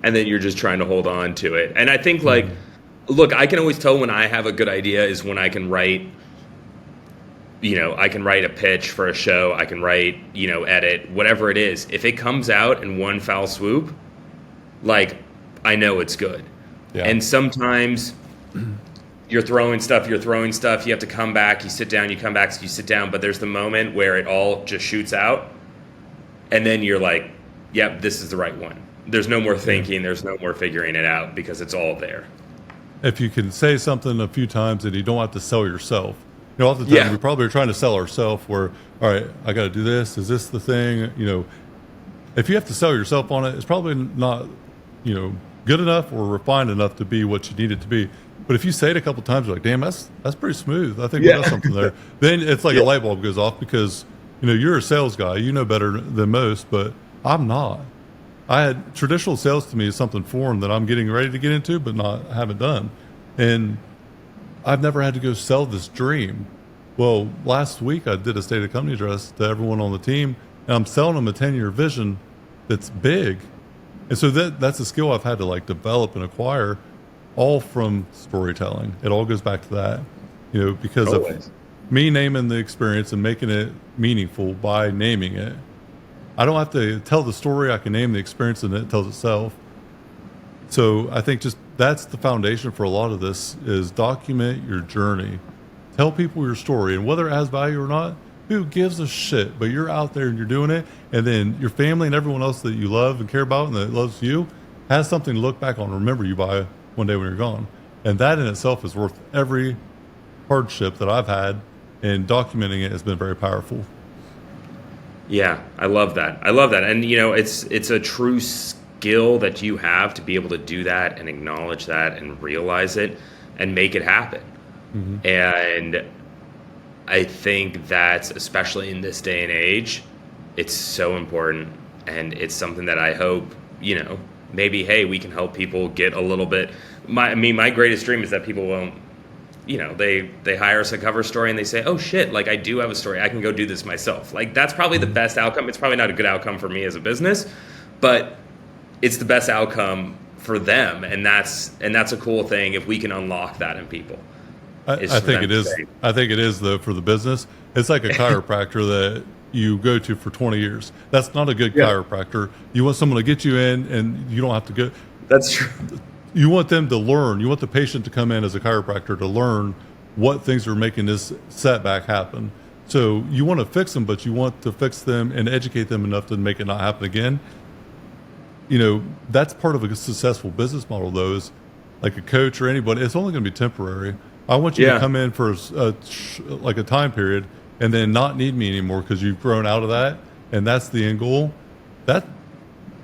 And then you're just trying to hold on to it. And I think look, I can always tell when I have a good idea is when I can write, I can write a pitch for a show. I can write, edit, whatever it is. If it comes out in one foul swoop, I know it's good. Yeah. And sometimes you're throwing stuff, you have to come back, you sit down, you come back, you sit down, but there's the moment where it all just shoots out, and then you're like, yep, this is the right one. There's no more thinking, there's no more figuring it out, because it's all there. If you can say something a few times and you don't have to sell yourself. Oftentimes we probably are trying to sell ourselves where, all right, I got to do this. Is this the thing? If you have to sell yourself on it, it's probably not, good enough or refined enough to be what you need it to be. But if you say it a couple times, you're like, damn, that's pretty smooth. I think we got something there. Then it's like a light bulb goes off because, you're a sales guy. You know better than most, but I'm not. Traditional sales to me is something foreign that I'm getting ready to get into, but haven't done. And I've never had to go sell this dream. Well, last week I did a state of company address to everyone on the team, and I'm selling them a 10-year vision that's big. And so that's a skill I've had to like develop and acquire, all from storytelling. It all goes back to that, because of me naming the experience and making it meaningful by naming it. I don't have to tell the story. I can name the experience and it tells itself. So I think just that's the foundation for a lot of this is document your journey. Tell people your story, and whether it has value or not, who gives a shit? But you're out there and you're doing it, and then your family and everyone else that you love and care about and that loves you has something to look back on and remember you by one day when you're gone. And that in itself is worth every hardship that I've had, and documenting it has been very powerful. Yeah, I love that. And it's a true skill that you have to be able to do that and acknowledge that and realize it and make it happen. Mm-hmm. And I think that's, especially in this day and age, it's so important. And it's something that I hope, maybe, hey, we can help people get a little bit. My greatest dream is that people won't, they hire us a cover story and they say, oh shit, like I do have a story. I can go do this myself. Like that's probably the best outcome. It's probably not a good outcome for me as a business, but it's the best outcome for them. And that's a cool thing if we can unlock that in people. I think it is. I think it is though for the business. It's like a chiropractor that you go to for 20 years. That's not a good chiropractor. You want someone to get you in and you don't have to go. That's true. You want them to learn. You want the patient to come in as a chiropractor to learn what things are making this setback happen. So you want to fix them, but you want to fix them and educate them enough to make it not happen again. That's part of a successful business model, though, is like a coach or anybody. It's only going to be temporary. I want you to come in for a time period and then not need me anymore because you've grown out of that, and that's the end goal. That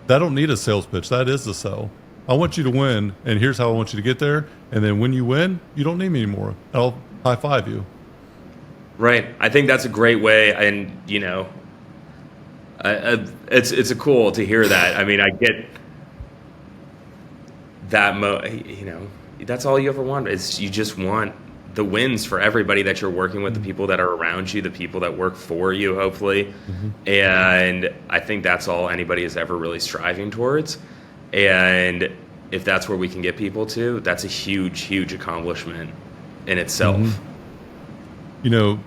don't need a sales pitch. That is the sell. I want you to win, and here's how I want you to get there. And then when you win, you don't need me anymore. I'll high five you. Right. I think that's a great way, and it's a cool to hear that. I mean, I get that. That's all you ever want is you just want the wins for everybody that you're working with, the people that are around you, the people that work for you, hopefully. Mm-hmm. And I think that's all anybody is ever really striving towards. And if that's where we can get people to, that's a huge, huge accomplishment in itself. Mm-hmm.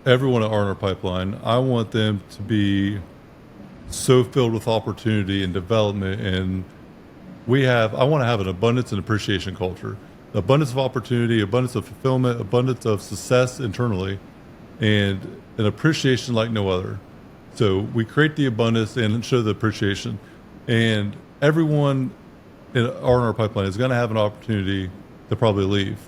Everyone at R&R Pipeline, I want them to be so filled with opportunity and development. And I want to have an abundance and appreciation culture. Abundance of opportunity, abundance of fulfillment, abundance of success internally, and an appreciation like no other. So we create the abundance and show the appreciation. And everyone in R&R Pipeline is going to have an opportunity to probably leave.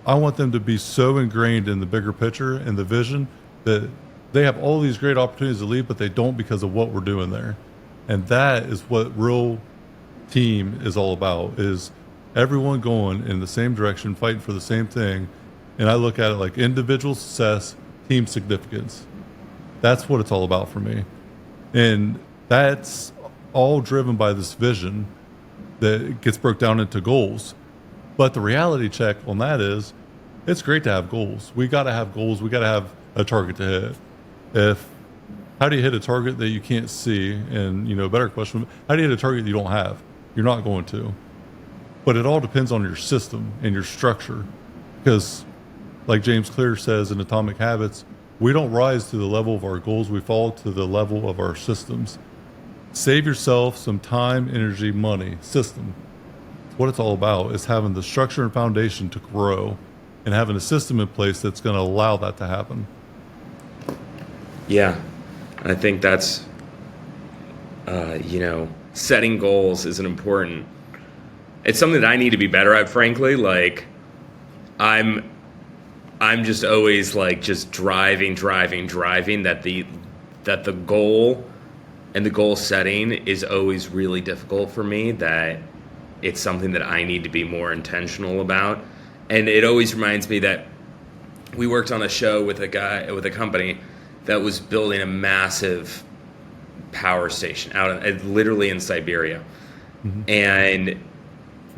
I want them to be so ingrained in the bigger picture and the vision that they have all these great opportunities to leave, but they don't because of what we're doing there. And that is what real team is all about, is everyone going in the same direction, fighting for the same thing. And I look at it like individual success, team significance. That's what it's all about for me. And that's all driven by this vision that gets broke down into goals. But the reality check on that is it's great to have goals. We got to have goals. We got to have a target to hit. How do you hit a target that you can't see? And, better question, how do you hit a target you don't have? You're not going to. But it all depends on your system and your structure. Because like James Clear says in Atomic Habits, we don't rise to the level of our goals. We fall to the level of our systems. Save yourself some time, energy, money, system. What it's all about is having the structure and foundation to grow and having a system in place that's going to allow that to happen. Yeah, I think that's, setting goals is an important. It's something that I need to be better at, frankly. Like, I'm just always like just driving. That the goal and the goal setting is always really difficult for me. That it's something that I need to be more intentional about. And it always reminds me that we worked on a show with a company that was building a massive power station literally in Siberia. And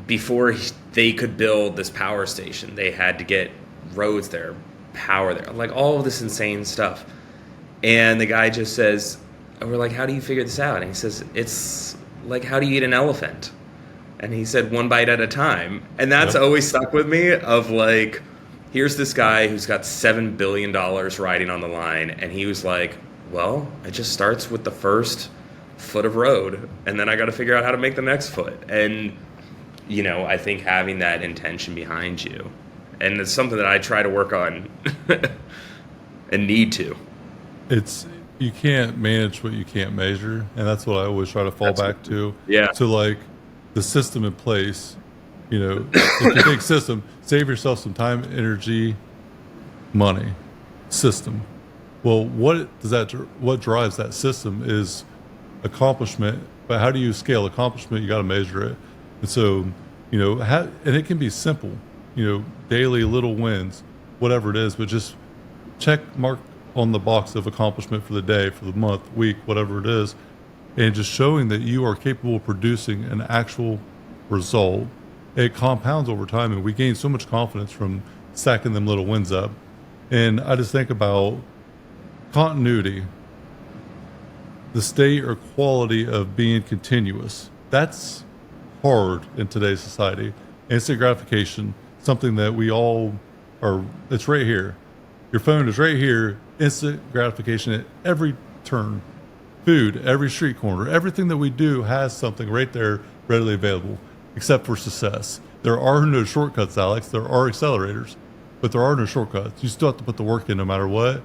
before they could build this power station, they had to get roads there, power there, like all of this insane stuff. And the guy just says, we're like, how do you figure this out? And he says, it's like, how do you eat an elephant? And he said, one bite at a time. And that's always stuck with me, of like, here's this guy who's got $7 billion riding on the line. And he was like, well, it just starts with the first foot of road, and then I got to figure out how to make the next foot. And, you know, I think having that intention behind you, and it's something that I try to work on and need to. You can't manage what you can't measure, and that's what I always try to fall back to. Yeah. So like the system in place, you know, if you think system, save yourself some time, energy, money, system. Well, what drives that system is accomplishment. But how do you scale accomplishment? You got to measure it. And so, you know, and it can be simple, you know, daily little wins, whatever it is, but just mark on the box of accomplishment for the day, for the month, week, whatever it is, and just showing that you are capable of producing an actual result. It compounds over time, and we gain so much confidence from stacking them little wins up. And I just think about continuity, the state or quality of being continuous. That's hard in today's society. Instant gratification, something that we all are, it's right here. Your phone is right here, instant gratification at every turn. Food, every street corner, everything that we do has something right there readily available, except for success. There are no shortcuts, Alex. There are accelerators, but there are no shortcuts. You still have to put the work in no matter what.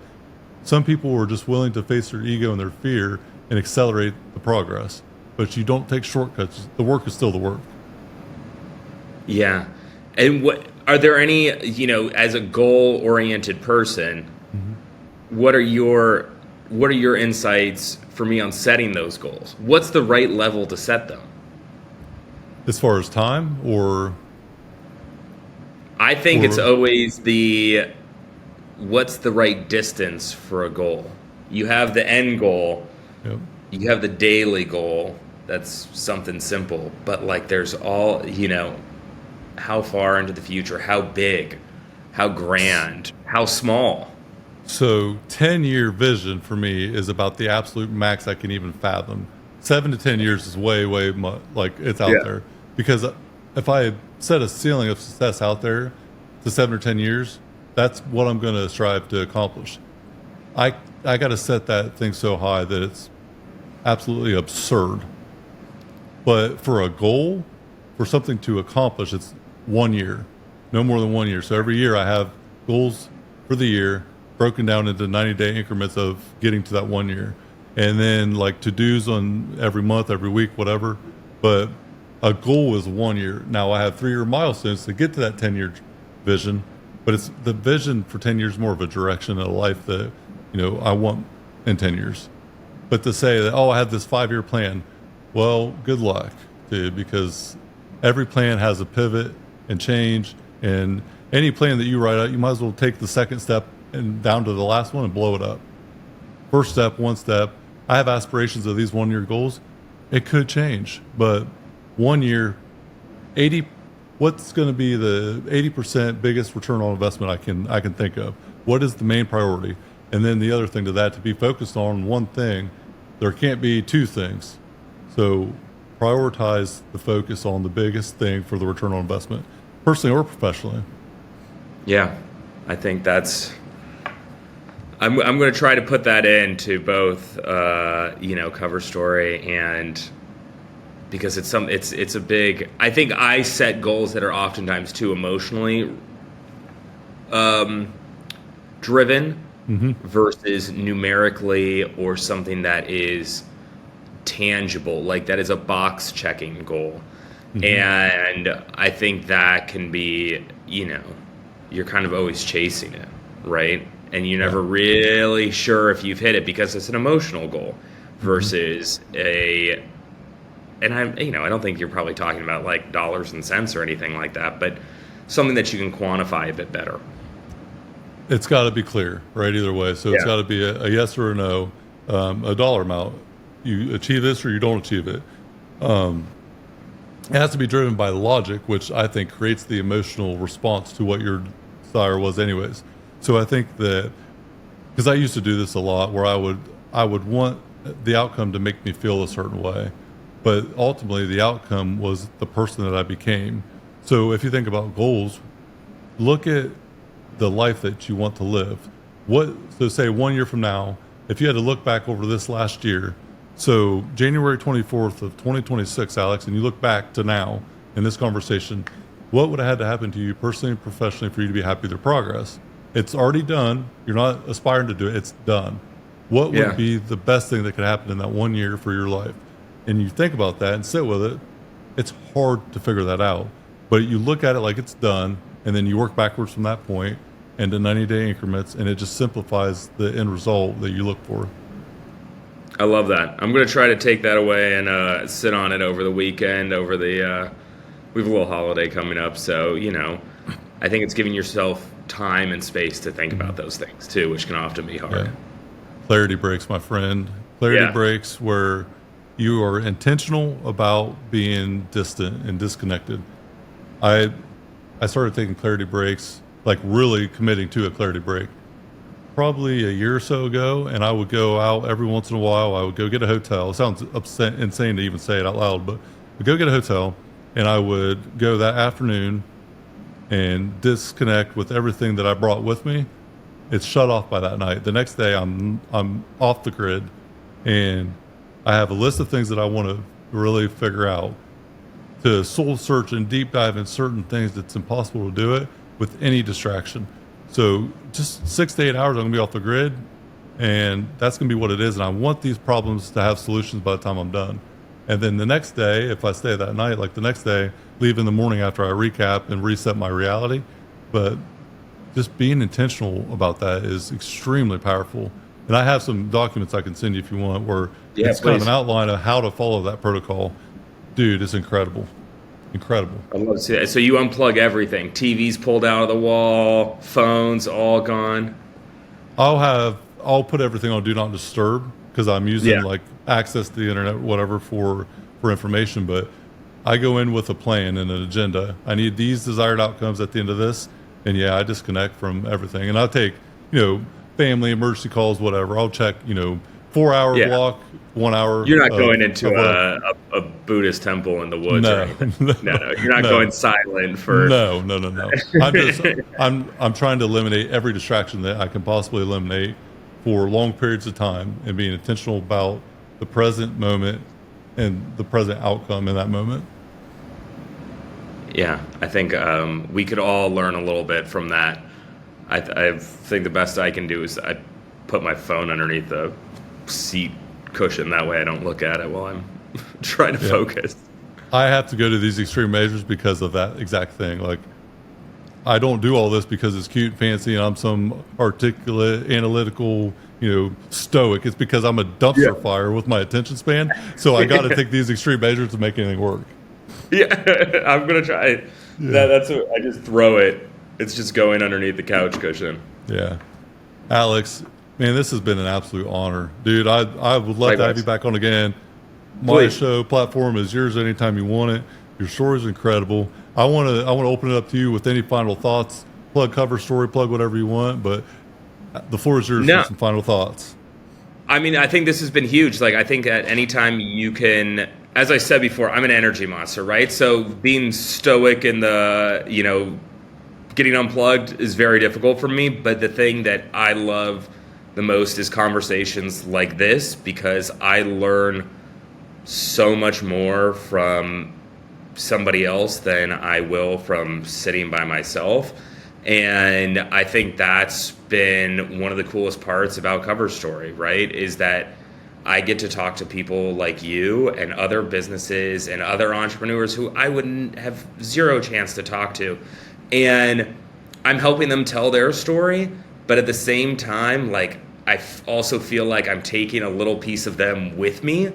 Some people are just willing to face their ego and their fear and accelerate the progress, but you don't take shortcuts. The work is still the work. Yeah. And are there any, you know, as a goal-oriented person, what are your insights for me on setting those goals? What's the right level to set them? As far as time, or I think it's always what's the right distance for a goal? You have the end goal. Yep. You have the daily goal. That's something simple, but like there's all, you know, how far into the future, how big, how grand, how small. So 10-year vision for me is about the absolute max I can even fathom. 7 to 10 years is way much, like it's out there. Because if I set a ceiling of success out there to 7 or 10 years, that's what I'm going to strive to accomplish. I got to set that thing so high that it's absolutely absurd. But for a goal, for something to accomplish, it's 1 year, no more than 1 year. So every year I have goals for the year broken down into 90-day increments of getting to that 1 year. And then like to-dos on every month, every week, whatever. But a goal is 1 year. Now I have 3-year milestones to get to that 10-year vision, but it's the vision for 10 years more of a direction in a life that, you know, I want in 10 years. But to say that, oh, I have this 5-year plan, well, good luck, dude, because every plan has a pivot and change, and any plan that you write out, you might as well take the second step and down to the last one and blow it up. First step, one step. I have aspirations of these 1-year goals. It could change, but 1 year, 80. What's going to be the 80% biggest return on investment I can think of? What is the main priority? And then the other thing to that, to be focused on one thing, there can't be two things. So prioritize the focus on the biggest thing for the return on investment, personally or professionally. Yeah, I think I'm going to try to put that into both, you know, cover story, and because it's a big, I think I set goals that are oftentimes too emotionally driven versus numerically, or something that is tangible, like that is a box checking goal. And I think that can be, you know, you're kind of always chasing it, right? And you're never really sure if you've hit it because it's an emotional goal versus a and I don't think you're probably talking about like dollars and cents or anything like that, but something that you can quantify a bit better. It's got to be clear, right? Either way. So it's Yeah. got to be a yes or a no, a dollar amount. You achieve this or you don't achieve it. It has to be driven by logic, which I think creates the emotional response to what your desire was, anyways. So I think that because I used to do this a lot, where I would want the outcome to make me feel a certain way, but ultimately the outcome was the person that I became. So if you think about goals, look at the life that you want to live. So say 1 year from now, if you had to look back over this last year, so January 24th of 2026, Alex, and you look back to now in this conversation, what would have had to happen to you personally and professionally for you to be happy with your progress? It's already done. You're not aspiring to do it. It's done. What would Yeah. be the best thing that could happen in that 1 year for your life? And you think about that and sit with it. It's hard to figure that out, but you look at it like it's done, and then you work backwards from that point into 90-day increments, and it just simplifies the end result that you look for. I love that. I'm going to try to take that away and sit on it over the weekend. We have a little holiday coming up, so I think it's giving yourself time and space to think about those things too, which can often be hard. Yeah. Clarity breaks, my friend. Clarity Yeah. breaks where you are intentional about being distant and disconnected. I started taking clarity breaks, like really committing to a clarity break, probably a year or so ago, and I would go out every once in a while. I would go get a hotel. It sounds insane to even say it out loud, but I'd go get a hotel, and I would go that afternoon and disconnect with everything that I brought with me. It's shut off by that night. The next day, I'm off the grid, and I have a list of things that I want to really figure out, to soul search and deep dive in certain things that's impossible to do it with any distraction. So just 6 to 8 hours, I'm gonna be off the grid, and that's gonna be what it is. And I want these problems to have solutions by the time I'm done. And then the next day, if I stay that night, like the next day, leave in the morning after I recap and reset my reality. But just being intentional about that is extremely powerful. And I have some documents I can send you if you want, where Yeah, it's kind of please. an outline of how to follow that protocol. Dude, it's incredible. Incredible. I'd love to see that. So you unplug everything. TV's pulled out of the wall, phones all gone. I'll put everything on do not disturb because I'm using Yeah. like access to the internet, whatever, for information. But I go in with a plan and an agenda. I need these desired outcomes at the end of this, and yeah, I disconnect from everything. And I'll take family emergency calls, whatever. I'll check 4 hour Yeah. block, 1 hour. You're not going into of work. a Buddhist temple in the woods or No, anything. No, you're not no. going silent for. No. I'm trying to eliminate every distraction that I can possibly eliminate for long periods of time, and being intentional about the present moment and the present outcome in that moment. Yeah, I think we could all learn a little bit from that. I think the best I can do is I put my phone underneath the seat cushion. That way I don't look at it while I'm trying to focus. I have to go to these extreme measures because of that exact thing. Like, I don't do all this because it's cute, fancy, and I'm some articulate, analytical, stoic. It's because I'm a dumpster fire with my attention span. So I got to take these extreme measures to make anything work. Yeah, I'm gonna try it. That's what I just throw it. It's just going underneath the couch cushion. Yeah. Alex, man, this has been an absolute honor. Dude, I would love to have Likewise. you back on again. My Please. show platform is yours anytime you want it. Your story is incredible. I want to open it up to you with any final thoughts. Plug cover story, plug whatever you want, but the floor is yours No. for some final thoughts. I mean, I think this has been huge. Like, I think at any time you can, as I said before, I'm an energy monster, right? So being stoic in the, getting unplugged is very difficult for me. But the thing that I love the most is conversations like this, because I learn so much more from somebody else than I will from sitting by myself. And I think that's been one of the coolest parts about Cover Story, right? Is that I get to talk to people like you and other businesses and other entrepreneurs who I wouldn't have zero chance to talk to. And I'm helping them tell their story, but at the same time, like, also feel like I'm taking a little piece of them with me.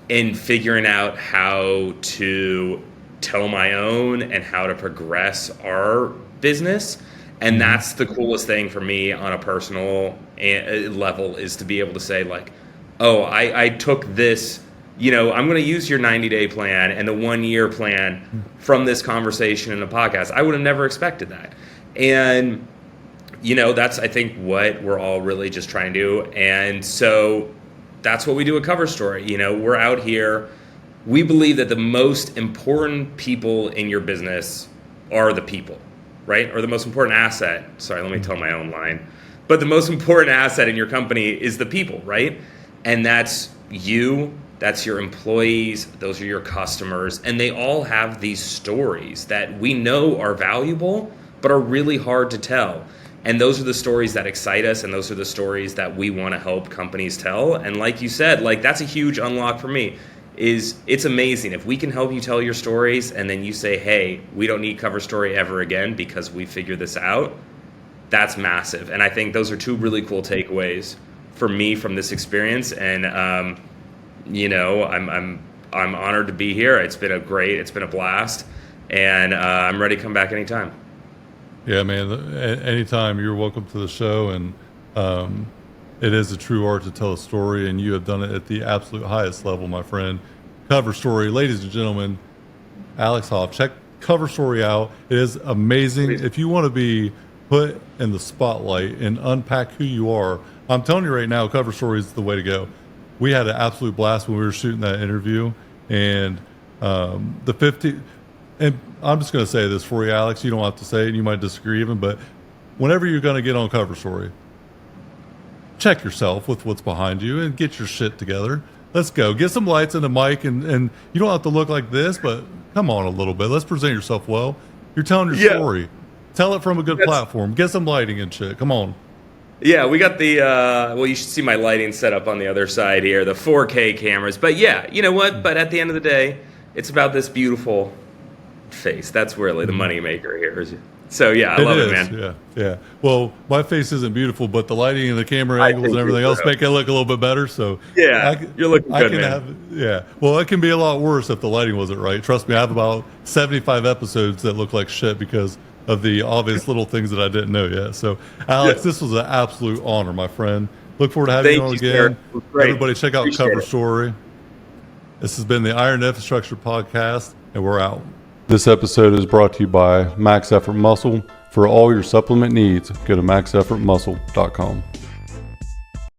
in figuring out how to tell my own and how to progress our business. And that's the coolest thing for me on a personal level, is to be able to say, like, oh, I took this, I'm going to use your 90-day plan and the 1-year plan from this conversation in the podcast. I would have never expected that. And, that's, I think, what we're all really just trying to do. And so that's what we do at Cover Story. We're out here. We believe that the most important people in your business are the people, right? Or the most important asset. Sorry, let me tell my own line. But the most important asset in your company is the people, right? And that's you, that's your employees, those are your customers. And they all have these stories that we know are valuable, but are really hard to tell. And those are the stories that excite us, and those are the stories that we want to help companies tell. And like you said, like, that's a huge unlock for me. It's amazing if we can help you tell your stories, and then you say, hey, we don't need Cover Story ever again because we figured this out. That's massive. And I think those are two really cool takeaways for me from this experience. And I'm honored to be here. It's been a blast, and I'm ready to come back anytime. Yeah, man. Anytime, you're welcome to the show. And it is a true art to tell a story, and you have done it at the absolute highest level, my friend. Cover Story, ladies and gentlemen, Alex Hoff. Check Cover Story out. It is amazing. Please. If you want to be put in the spotlight and unpack who you are, I'm telling you right now, Cover Story is the way to go. We had an absolute blast when we were shooting that interview, and the 50. And I'm just going to say this for you, Alex. You don't have to say it, and you might disagree even, but whenever you're going to get on Cover Story, check yourself with what's behind you and get your shit together. Let's go. Get some lights and a mic, and you don't have to look like this, but come on a little bit. Let's present yourself well. You're telling your story. Tell it from a good platform. Get some lighting and shit. Come on. Yeah, we got the, you should see my lighting set up on the other side here, the 4K cameras. But yeah, you know what? But at the end of the day, it's about this beautiful face. That's really the money maker here. So yeah, I love it, man. Yeah. Well, my face isn't beautiful, but the lighting and the camera angles and everything else make it look a little bit better. So yeah, you're looking good, man. Well, it can be a lot worse if the lighting wasn't right. Trust me, I have about 75 episodes that look like shit because of the obvious little things that I didn't know yet. So, Alex, this was an absolute honor, my friend. Look forward to having you on again. Everybody, check out Cover Story. This has been the Iron Infrastructure Podcast, and we're out. This episode is brought to you by Max Effort Muscle. For all your supplement needs, go to maxeffortmuscle.com.